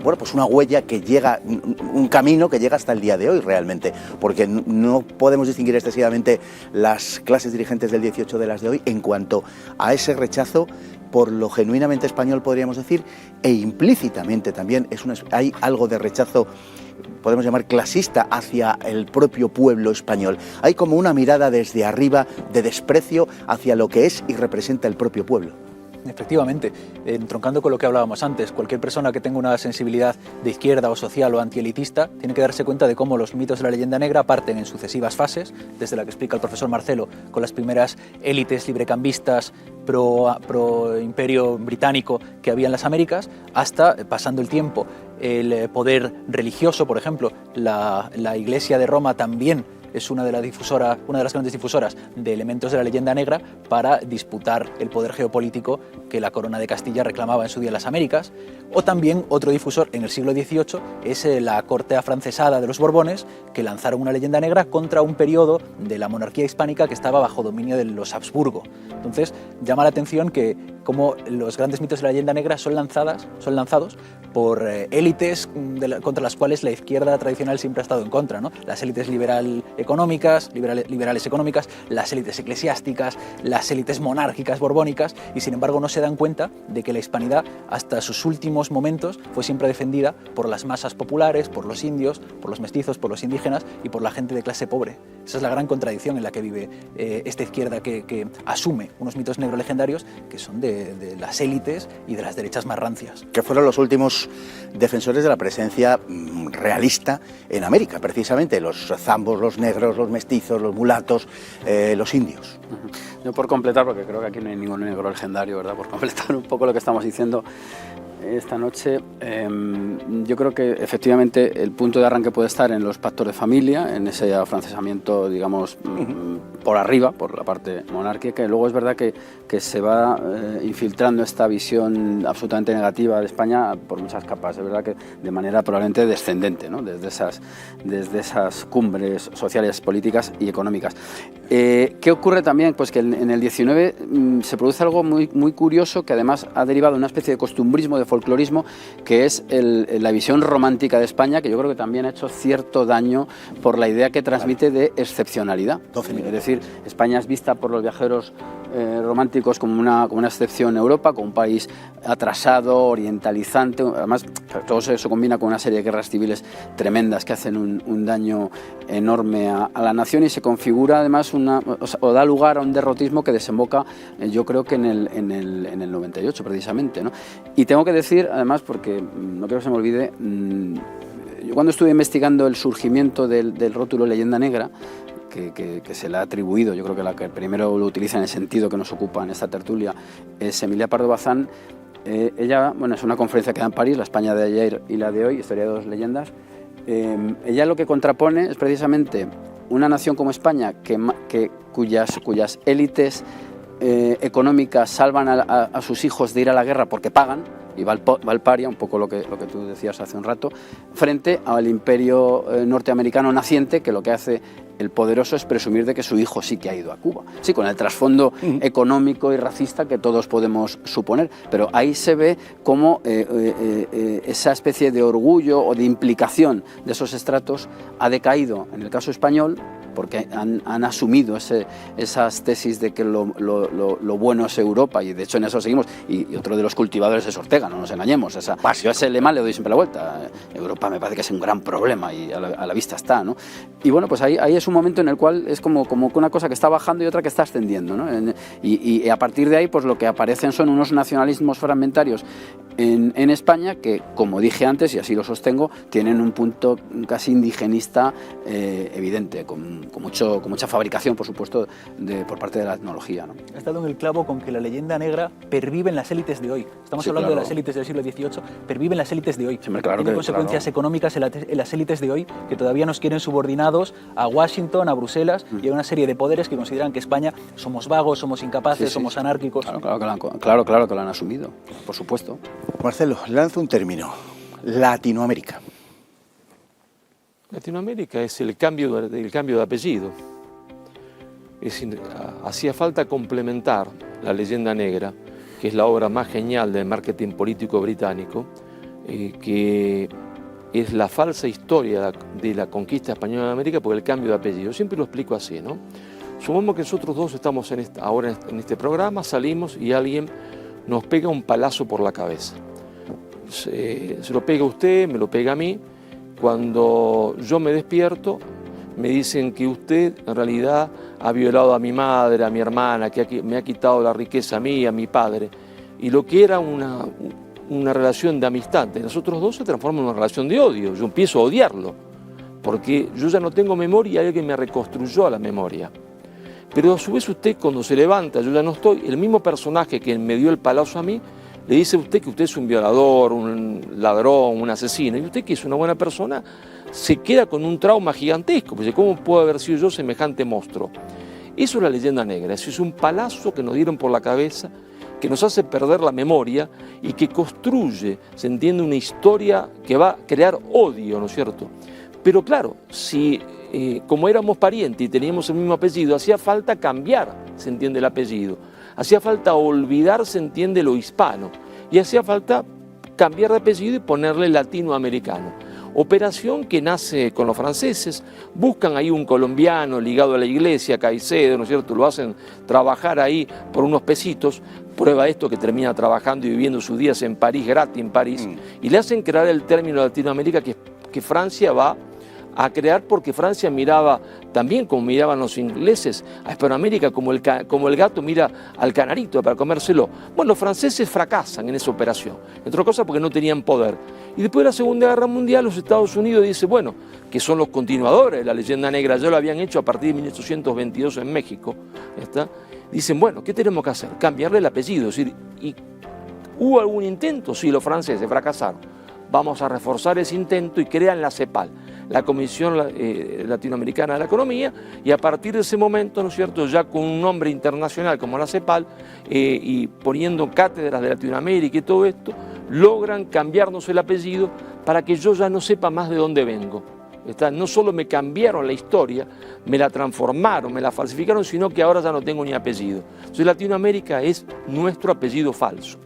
A: bueno, pues una huella que llega, un camino que llega hasta el día de hoy realmente, porque no podemos distinguir excesivamente las clases dirigentes del XVIII de las de hoy en cuanto a ese rechazo por lo genuinamente español, podríamos decir, e implícitamente también hay algo de rechazo, podemos llamar clasista, hacia el propio pueblo español. Hay como una mirada desde arriba de desprecio hacia lo que es y representa el propio pueblo.
C: Efectivamente, entroncando con lo que hablábamos antes, cualquier persona que tenga una sensibilidad de izquierda o social o antielitista tiene que darse cuenta de cómo los mitos de la leyenda negra parten en sucesivas fases, desde la que explica el profesor Marcelo, con las primeras élites librecambistas pro imperio británico que había en las Américas, hasta, pasando el tiempo, el poder religioso. Por ejemplo, la Iglesia de Roma también es una de las grandes difusoras de elementos de la leyenda negra para disputar el poder geopolítico que la corona de Castilla reclamaba en su día en las Américas. O también otro difusor en el siglo XVIII es la corte afrancesada de los Borbones, que lanzaron una leyenda negra contra un periodo de la monarquía hispánica que estaba bajo dominio de los Habsburgo. Entonces llama la atención que como los grandes mitos de la leyenda negra son lanzados por élites contra las cuales la izquierda tradicional siempre ha estado en contra, ¿no? Las élites liberales económicas, las élites eclesiásticas, las élites monárquicas borbónicas, y sin embargo no se dan cuenta de que la hispanidad hasta sus últimos momentos fue siempre defendida por las masas populares, por los indios, por los mestizos, por los indígenas y por la gente de clase pobre. Esa es la gran contradicción en la que vive esta izquierda que asume unos mitos negro legendarios que son de las élites y de las derechas más rancias.
A: Que fueron los últimos defensores de la presencia realista en América, precisamente los zambos, los negros, los mestizos, los mulatos, los indios.
D: Yo por completar, porque creo que aquí no hay ningún negro legendario, ¿verdad? Por completar un poco lo que estamos diciendo, esta noche, yo creo que efectivamente el punto de arranque puede estar en los pactos de familia, en ese afrancesamiento, digamos, por arriba, por la parte monárquica, y luego es verdad que se va infiltrando esta visión absolutamente negativa de España por muchas capas, es verdad que de manera probablemente descendente, ¿no? desde esas cumbres sociales, políticas y económicas. ¿Qué ocurre también? Pues que en el 19 se produce algo muy curioso, que además ha derivado de una especie de costumbrismo, de folclorismo, que es la visión romántica de España, que yo creo que también ha hecho cierto daño por la idea que transmite de excepcionalidad. Es decir, España es vista por los viajeros románticos como una excepción en Europa, como un país atrasado, orientalizante. Además, todo eso combina con una serie de guerras civiles tremendas que hacen un daño enorme a la nación, y se configura además o da lugar a un derrotismo que desemboca, yo creo que en el 98 precisamente, ¿no? Y tengo que decir, además, porque no quiero que se me olvide, yo cuando estuve investigando el surgimiento del rótulo Leyenda Negra, que se le ha atribuido, yo creo que la que primero lo utiliza en el sentido que nos ocupa en esta tertulia es Emilia Pardo Bazán. Ella, bueno, es una conferencia que da en París, la España de ayer y la de hoy, Historia de dos leyendas. Ella lo que contrapone es precisamente una nación como España cuyas élites económicas salvan a sus hijos de ir a la guerra porque pagan, y va al paria, un poco lo que tú decías hace un rato, frente al imperio norteamericano naciente, que lo que hace el poderoso es presumir de que su hijo sí que ha ido a Cuba. Sí, con el trasfondo económico y racista que todos podemos suponer, pero ahí se ve cómo esa especie de orgullo o de implicación de esos estratos ha decaído en el caso español, porque han asumido esas tesis de que lo bueno es Europa, y de hecho en eso seguimos, y otro de los cultivadores es Ortega, no nos engañemos, yo a ese lema le doy siempre la vuelta. Europa me parece que es un gran problema y a la vista está, ¿no? Y bueno, pues ahí es un momento en el cual es como una cosa que está bajando y otra que está ascendiendo, ¿no? Y a partir de ahí, pues lo que aparecen son unos nacionalismos fragmentarios en España que, como dije antes, y así lo sostengo, tienen un punto casi indigenista evidente, con mucha fabricación, por supuesto, por parte de la etnología, ¿no?
C: Ha estado en el clavo con que la leyenda negra pervive en las élites de hoy. Estamos hablando de las élites del siglo XVIII, pervive en las élites de hoy. Tiene consecuencias económicas en las élites de hoy, que todavía nos quieren subordinados a Washington, a Bruselas y a una serie de poderes que consideran que España somos vagos, somos incapaces, somos anárquicos.
D: Claro que lo han asumido, por supuesto.
A: Marcelo, lanzo un término: Latinoamérica.
E: Latinoamérica es el cambio de apellido. Hacía falta complementar la leyenda negra, que es la obra más genial del marketing político británico, que es la falsa historia de la conquista española de América por el cambio de apellido. Siempre lo explico así, ¿no? Supongamos que nosotros dos estamos ahora en este programa, salimos y alguien nos pega un palazo por la cabeza. Se lo pega a usted, me lo pega a mí. Cuando yo me despierto, me dicen que usted en realidad ha violado a mi madre, a mi hermana, que me ha quitado la riqueza a mí, a mi padre. Y lo que era una relación de amistad de nosotros dos se transforma en una relación de odio. Yo empiezo a odiarlo, porque yo ya no tengo memoria y hay alguien que me reconstruyó la memoria. Pero a su vez usted, cuando se levanta, yo ya no estoy, el mismo personaje que me dio el palazo a mí, le dice a usted que usted es un violador, un ladrón, un asesino, y usted, que es una buena persona, se queda con un trauma gigantesco, porque ¿cómo puedo haber sido yo semejante monstruo? Eso es la leyenda negra, eso es un palazo que nos dieron por la cabeza, que nos hace perder la memoria y que construye, se entiende, una historia que va a crear odio, ¿no es cierto? Pero claro, si como éramos parientes y teníamos el mismo apellido, hacía falta cambiar, se entiende, el apellido. Hacía falta olvidar, se entiende, lo hispano. Y hacía falta cambiar de apellido y ponerle latinoamericano. Operación que nace con los franceses, buscan ahí un colombiano ligado a la iglesia, Caicedo, ¿no es cierto? Lo hacen trabajar ahí por unos pesitos, prueba esto que termina trabajando y viviendo sus días en París, gratis en París, y le hacen crear el término Latinoamérica que Francia va a crear, porque Francia miraba también, como miraban los ingleses, a Hispanoamérica como el gato mira al canarito para comérselo. Bueno, los franceses fracasan en esa operación, entre otras cosas porque no tenían poder. Y después de la Segunda Guerra Mundial, los Estados Unidos dicen, bueno, que son los continuadores de la leyenda negra, ya lo habían hecho a partir de 1822 en México, dicen, bueno, ¿qué tenemos que hacer? Cambiarle el apellido, es decir, y ¿Hubo algún intento? Sí, los franceses fracasaron. Vamos a reforzar ese intento y crean la CEPAL, la Comisión Latinoamericana de la Economía, y a partir de ese momento, ¿no es cierto?, ya con un nombre internacional como la CEPAL y poniendo cátedras de Latinoamérica y todo esto, logran cambiarnos el apellido para que yo ya no sepa más de dónde vengo. No solo me cambiaron la historia, me la transformaron, me la falsificaron, sino que ahora ya no tengo ni apellido. Entonces Latinoamérica es nuestro apellido falso.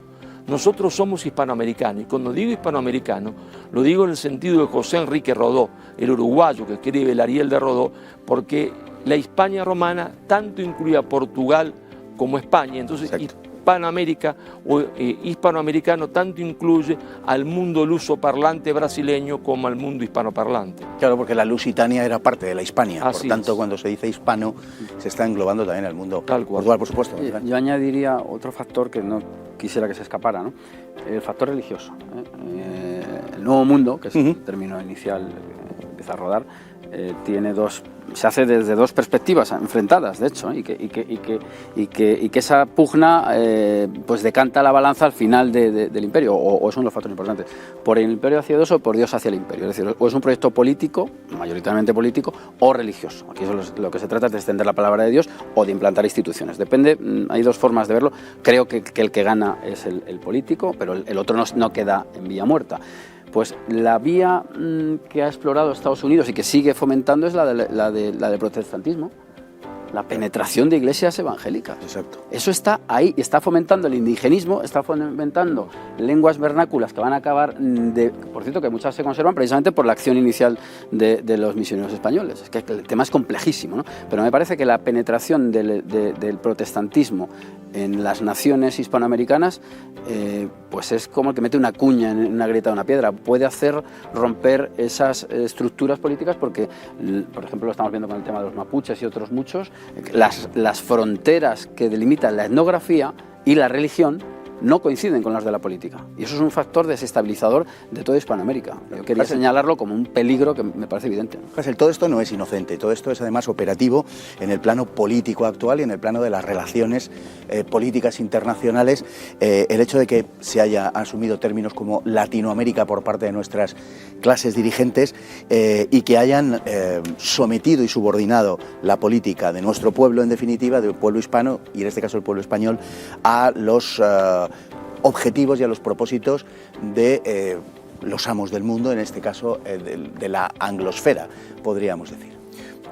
E: Nosotros somos hispanoamericanos, y cuando digo hispanoamericano, lo digo en el sentido de José Enrique Rodó, el uruguayo que escribe el Ariel de Rodó, porque la Hispania romana tanto incluía Portugal como España, entonces Hispanoamérica o hispanoamericano tanto incluye al mundo lusoparlante brasileño como al mundo hispanoparlante.
A: Claro, porque la Lusitania era parte de la Hispania,
E: Así
A: por tanto
E: es.
A: Cuando se dice hispano se está englobando también al mundo
E: Tal cual.
A: Portugal, por supuesto.
D: Yo añadiría otro factor que no quisiera que se escapara, ¿no? El factor religioso. El Nuevo Mundo, que es el término inicial que empieza a rodar, se hace desde dos perspectivas enfrentadas, de hecho, y que esa pugna pues decanta la balanza al final del imperio, o es uno de los factores importantes, por el imperio hacia Dios o por Dios hacia el imperio, es decir, o es un proyecto político, mayoritariamente político, o religioso. Aquí lo que se trata es de extender la palabra de Dios o de implantar instituciones. Depende, hay dos formas de verlo. Creo que el que gana es el político, pero el otro no queda en vía muerta. Pues la vía que ha explorado Estados Unidos y que sigue fomentando es la del protestantismo, la penetración de iglesias evangélicas.
A: Exacto.
D: Eso está ahí, está fomentando el indigenismo, está fomentando lenguas vernáculas que van a acabar, por cierto, que muchas se conservan precisamente por la acción inicial de los misioneros españoles. Es que el tema es complejísimo, ¿no? Pero me parece que la penetración del protestantismo en las naciones hispanoamericanas pues es como el que mete una cuña en una grieta de una piedra. Puede hacer romper esas estructuras políticas porque, por ejemplo, lo estamos viendo con el tema de los mapuches y otros muchos, las fronteras que delimitan la etnografía y la religión no coinciden con las de la política. Y eso es un factor desestabilizador de toda Hispanoamérica. Yo quería señalarlo como un peligro que me parece evidente.
A: Todo esto no es inocente, todo esto es además operativo en el plano político actual y en el plano de las relaciones políticas internacionales. El hecho de que se haya asumido términos como Latinoamérica por parte de nuestras clases dirigentes y que hayan sometido y subordinado la política de nuestro pueblo, en definitiva, del pueblo hispano, y en este caso el pueblo español, a los objetivos y a los propósitos de los amos del mundo, en este caso de la anglosfera, podríamos decir.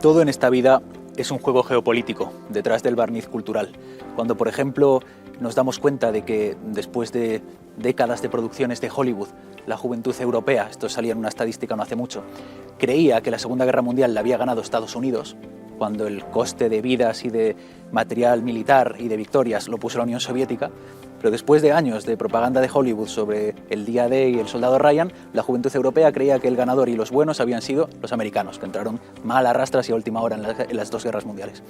C: Todo en esta vida es un juego geopolítico detrás del barniz cultural. Cuando, por ejemplo, nos damos cuenta de que después de décadas de producciones de Hollywood, la juventud europea, esto salía en una estadística no hace mucho, creía que la Segunda Guerra Mundial la había ganado Estados Unidos, cuando el coste de vidas y de material militar y de victorias lo puso la Unión Soviética. Pero después de años de propaganda de Hollywood sobre el día D y el soldado Ryan, la juventud europea creía que el ganador y los buenos habían sido los americanos, que entraron mal a rastras y a última hora en las dos guerras mundiales.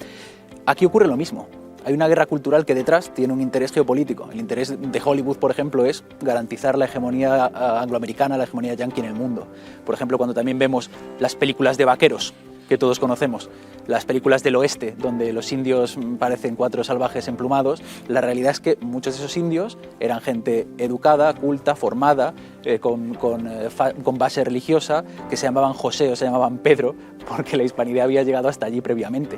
C: Aquí ocurre lo mismo. Hay una guerra cultural que detrás tiene un interés geopolítico. El interés de Hollywood, por ejemplo, es garantizar la hegemonía angloamericana, la hegemonía yanqui en el mundo. Por ejemplo, cuando también vemos las películas de vaqueros, que todos conocemos, las películas del oeste, donde los indios parecen cuatro salvajes emplumados, la realidad es que muchos de esos indios eran gente educada, culta, formada, con base religiosa, que se llamaban José o se llamaban Pedro, porque la hispanidad había llegado hasta allí previamente.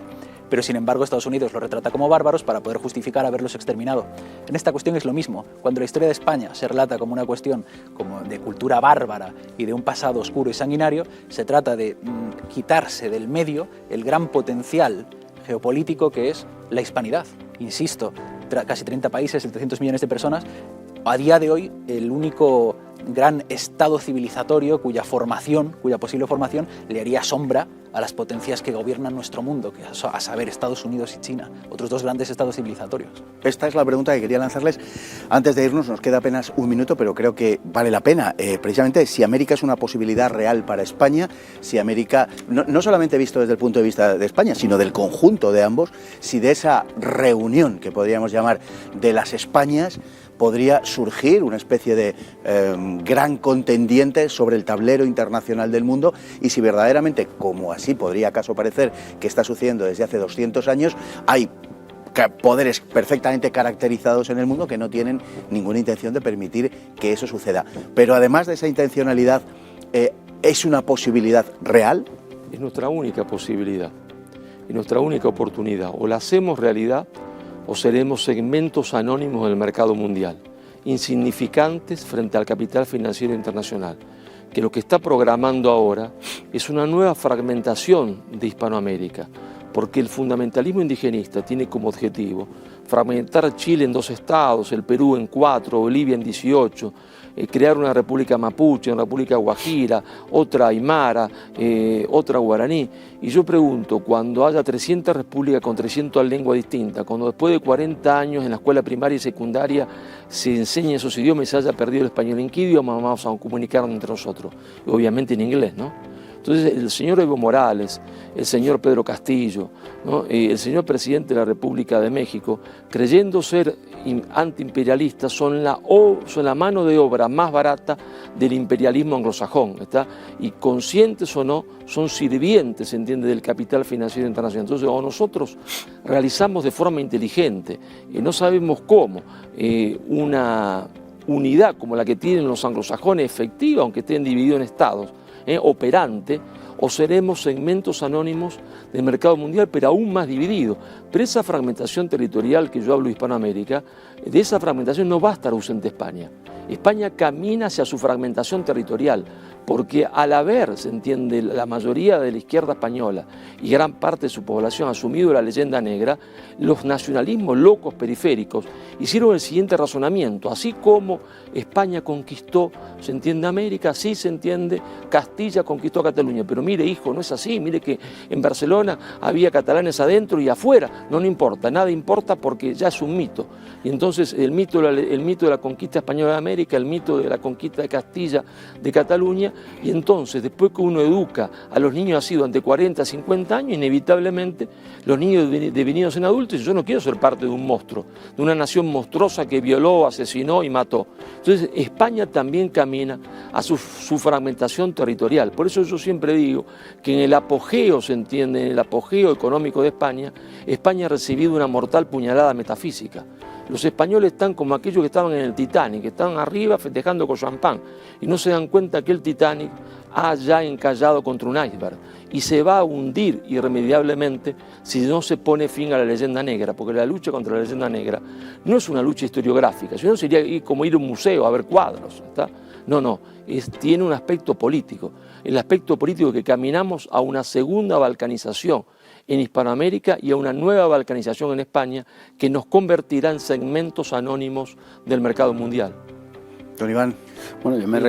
C: Pero sin embargo Estados Unidos los retrata como bárbaros para poder justificar haberlos exterminado. En esta cuestión es lo mismo. Cuando la historia de España se relata como una cuestión como de cultura bárbara y de un pasado oscuro y sanguinario, se trata de quitarse del medio el gran potencial geopolítico que es la hispanidad. Insisto, casi 30 países, 700 millones de personas. A día de hoy, el único gran estado civilizatorio cuya posible formación le haría sombra a las potencias que gobiernan nuestro mundo, que a saber Estados Unidos y China, otros dos grandes estados civilizatorios.
A: Esta es la pregunta que quería lanzarles. Antes de irnos, nos queda apenas un minuto, pero creo que vale la pena. Precisamente, si América es una posibilidad real para España, si América, no solamente visto desde el punto de vista de España, sino del conjunto de ambos, si de esa reunión que podríamos llamar de las Españas, podría surgir una especie de gran contendiente sobre el tablero internacional del mundo, y si verdaderamente, como así podría acaso parecer que está sucediendo desde hace 200 años, hay poderes perfectamente caracterizados en el mundo que no tienen ninguna intención de permitir que eso suceda. Pero además de esa intencionalidad, ¿es una posibilidad real?
E: Es nuestra única posibilidad y nuestra única oportunidad. O la hacemos realidad o seremos segmentos anónimos del mercado mundial, insignificantes frente al capital financiero internacional, que lo que está programando ahora es una nueva fragmentación de Hispanoamérica, porque el fundamentalismo indigenista tiene como objetivo fragmentar Chile en 2 estados, el Perú en 4, Bolivia en 18, crear una república mapuche, una república guajira, otra aymara, otra guaraní. Y yo pregunto, cuando haya 300 repúblicas con 300 lenguas distintas, cuando después de 40 años en la escuela primaria y secundaria se enseñen esos idiomas y se haya perdido el español, ¿en qué idioma vamos a comunicarnos entre nosotros? Obviamente en inglés, ¿no? Entonces el señor Evo Morales, el señor Pedro Castillo, ¿no? El señor presidente de la República de México, creyendo ser antiimperialistas, son la mano de obra más barata del imperialismo anglosajón, ¿está? Y conscientes o no, son sirvientes, se entiende, del capital financiero internacional. Entonces, o nosotros realizamos de forma inteligente, no sabemos cómo, una unidad como la que tienen los anglosajones efectiva, aunque estén divididos en estados, operante, o seremos segmentos anónimos del mercado mundial, pero aún más divididos. Pero esa fragmentación territorial que yo hablo de Hispanoamérica, de esa fragmentación no va a estar ausente España. España camina hacia su fragmentación territorial, porque al haber, se entiende, la mayoría de la izquierda española y gran parte de su población asumido la leyenda negra, los nacionalismos locos periféricos hicieron el siguiente razonamiento: así como España conquistó, se entiende, América, así se entiende, Castilla conquistó a Cataluña. Pero mire, hijo, no es así, mire que en Barcelona había catalanes adentro y afuera, no importa, nada importa porque ya es un mito. Y entonces el mito de la conquista española de América, el mito de la conquista de Castilla, de Cataluña, y entonces después que uno educa a los niños así durante 40, 50 años, inevitablemente los niños devenidos en adultos, yo no quiero ser parte de un monstruo, de una nación monstruosa que violó, asesinó y mató. Entonces España también camina a su fragmentación territorial. Por eso yo siempre digo que en el apogeo, se entiende, en el apogeo económico de España, España ha recibido una mortal puñalada metafísica. Los españoles están como aquellos que estaban en el Titanic, que están arriba festejando con champán y no se dan cuenta que el Titanic ha ya encallado contra un iceberg y se va a hundir irremediablemente si no se pone fin a la leyenda negra, porque la lucha contra la leyenda negra no es una lucha historiográfica, sino sería como ir a un museo a ver cuadros, ¿está? No, tiene un aspecto político, el aspecto político que caminamos a una segunda balcanización en Hispanoamérica y a una nueva balcanización en España que nos convertirá en segmentos anónimos del mercado mundial.
A: Don Iván.
D: Bueno, yo me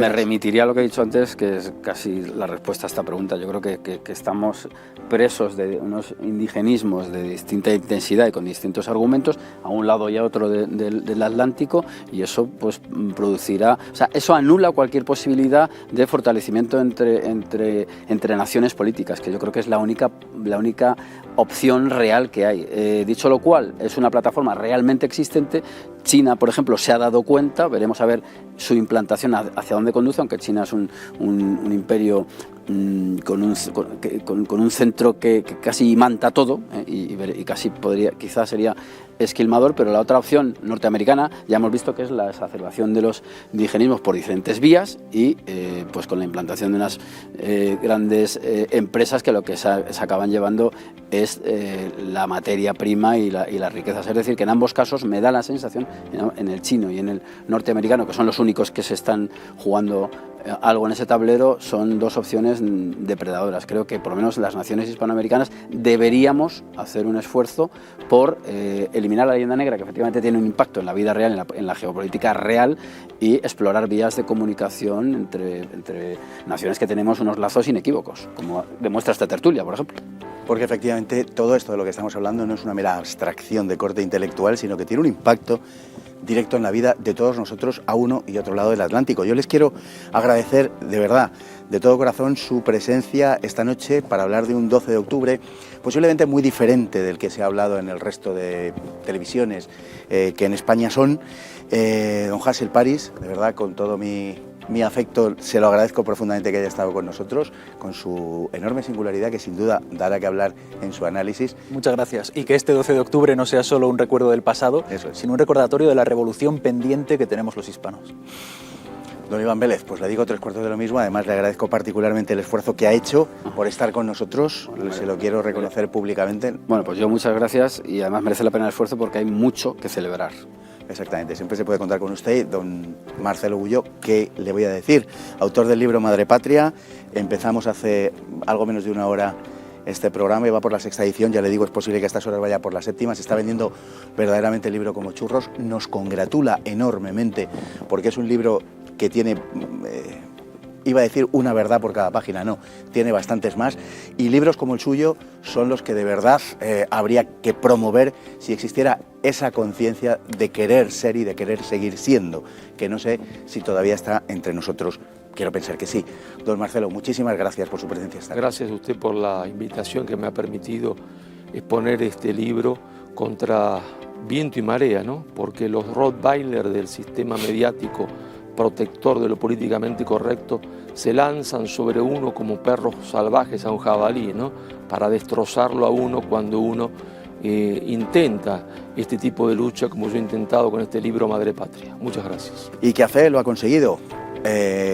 D: remitiría a lo que he dicho antes, que es casi la respuesta a esta pregunta. Yo creo que estamos presos de unos indigenismos de distinta intensidad y con distintos argumentos, a un lado y a otro del Atlántico, y eso pues producirá, o sea, eso anula cualquier posibilidad de fortalecimiento entre naciones políticas, que yo creo que es la única opción real que hay. Dicho lo cual, es una plataforma realmente existente. China, por ejemplo, se ha dado cuenta, veremos a ver su implantación hacia dónde conduce, aunque China es un imperio con un centro que casi manta todo, y casi quizás sería esquilmador, pero la otra opción norteamericana ya hemos visto que es la exacerbación de los indigenismos por diferentes vías y pues con la implantación de unas grandes empresas que lo que se acaban llevando es la materia prima y las riquezas. Es decir, que en ambos casos me da la sensación, en el chino y en el norteamericano, que son los únicos que se están jugando algo en ese tablero, son dos opciones depredadoras. Creo que por lo menos las naciones hispanoamericanas deberíamos hacer un esfuerzo por eliminar la leyenda negra, que efectivamente tiene un impacto en la vida real, en la geopolítica real, y explorar vías de comunicación entre naciones que tenemos unos lazos inequívocos, como demuestra esta tertulia, por ejemplo.
A: Porque efectivamente todo esto de lo que estamos hablando no es una mera abstracción de corte intelectual, sino que tiene un impacto directo en la vida de todos nosotros a uno y otro lado del Atlántico. Yo les quiero agradecer de verdad, de todo corazón, su presencia esta noche para hablar de un 12 de octubre posiblemente muy diferente del que se ha hablado en el resto de televisiones que en España son. Don Hasél Paris, de verdad, con todo mi mi afecto, se lo agradezco profundamente que haya estado con nosotros, con su enorme singularidad que sin duda dará que hablar en su análisis.
C: Muchas gracias. Y que este 12 de octubre no sea solo un recuerdo del pasado, sino un recordatorio de la revolución pendiente que tenemos los hispanos.
A: Don Iván Vélez, pues le digo 3/4 de lo mismo. Además, le agradezco particularmente el esfuerzo que ha hecho por estar con nosotros. Se lo quiero reconocer públicamente.
D: Bueno, pues yo muchas gracias y además merece la pena el esfuerzo porque hay mucho que celebrar.
A: Exactamente, siempre se puede contar con usted, don Marcelo Guyó, que le voy a decir, autor del libro Madre Patria. Empezamos hace algo menos de una hora este programa y va por la 6ª edición, ya le digo, es posible que a estas horas vaya por la 7ª, se está vendiendo verdaderamente el libro como churros, nos congratula enormemente porque es un libro que tiene, iba a decir una verdad por cada página, no, tiene bastantes más, y libros como el suyo son los que de verdad habría que promover si existiera esa conciencia de querer ser y de querer seguir siendo, que no sé si todavía está entre nosotros. Quiero pensar que sí. Don Marcelo, muchísimas gracias por su presencia esta noche.
E: Gracias a usted por la invitación que me ha permitido exponer este libro contra viento y marea, ¿no? Porque los Rottweiler del sistema mediático protector de lo políticamente correcto se lanzan sobre uno como perros salvajes a un jabalí, ¿no? Para destrozarlo a uno cuando uno intenta este tipo de lucha como yo he intentado con este libro Madre Patria. Muchas gracias.
A: Y que AFE lo ha conseguido.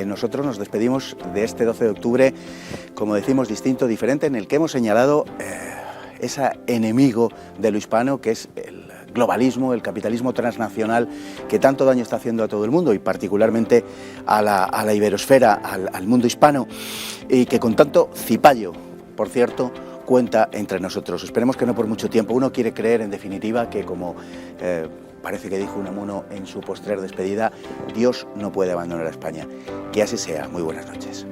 A: Nosotros nos despedimos de este 12 de octubre, como decimos, distinto, diferente, en el que hemos señalado ese enemigo de lo hispano, que es el globalismo, el capitalismo transnacional, que tanto daño está haciendo a todo el mundo y particularmente a la iberosfera, al mundo hispano, y que con tanto cipayo, por cierto, cuenta entre nosotros. Esperemos que no por mucho tiempo. Uno quiere creer, en definitiva, que como parece que dijo Unamuno en su postrer despedida, Dios no puede abandonar a España. Que así sea. Muy buenas noches.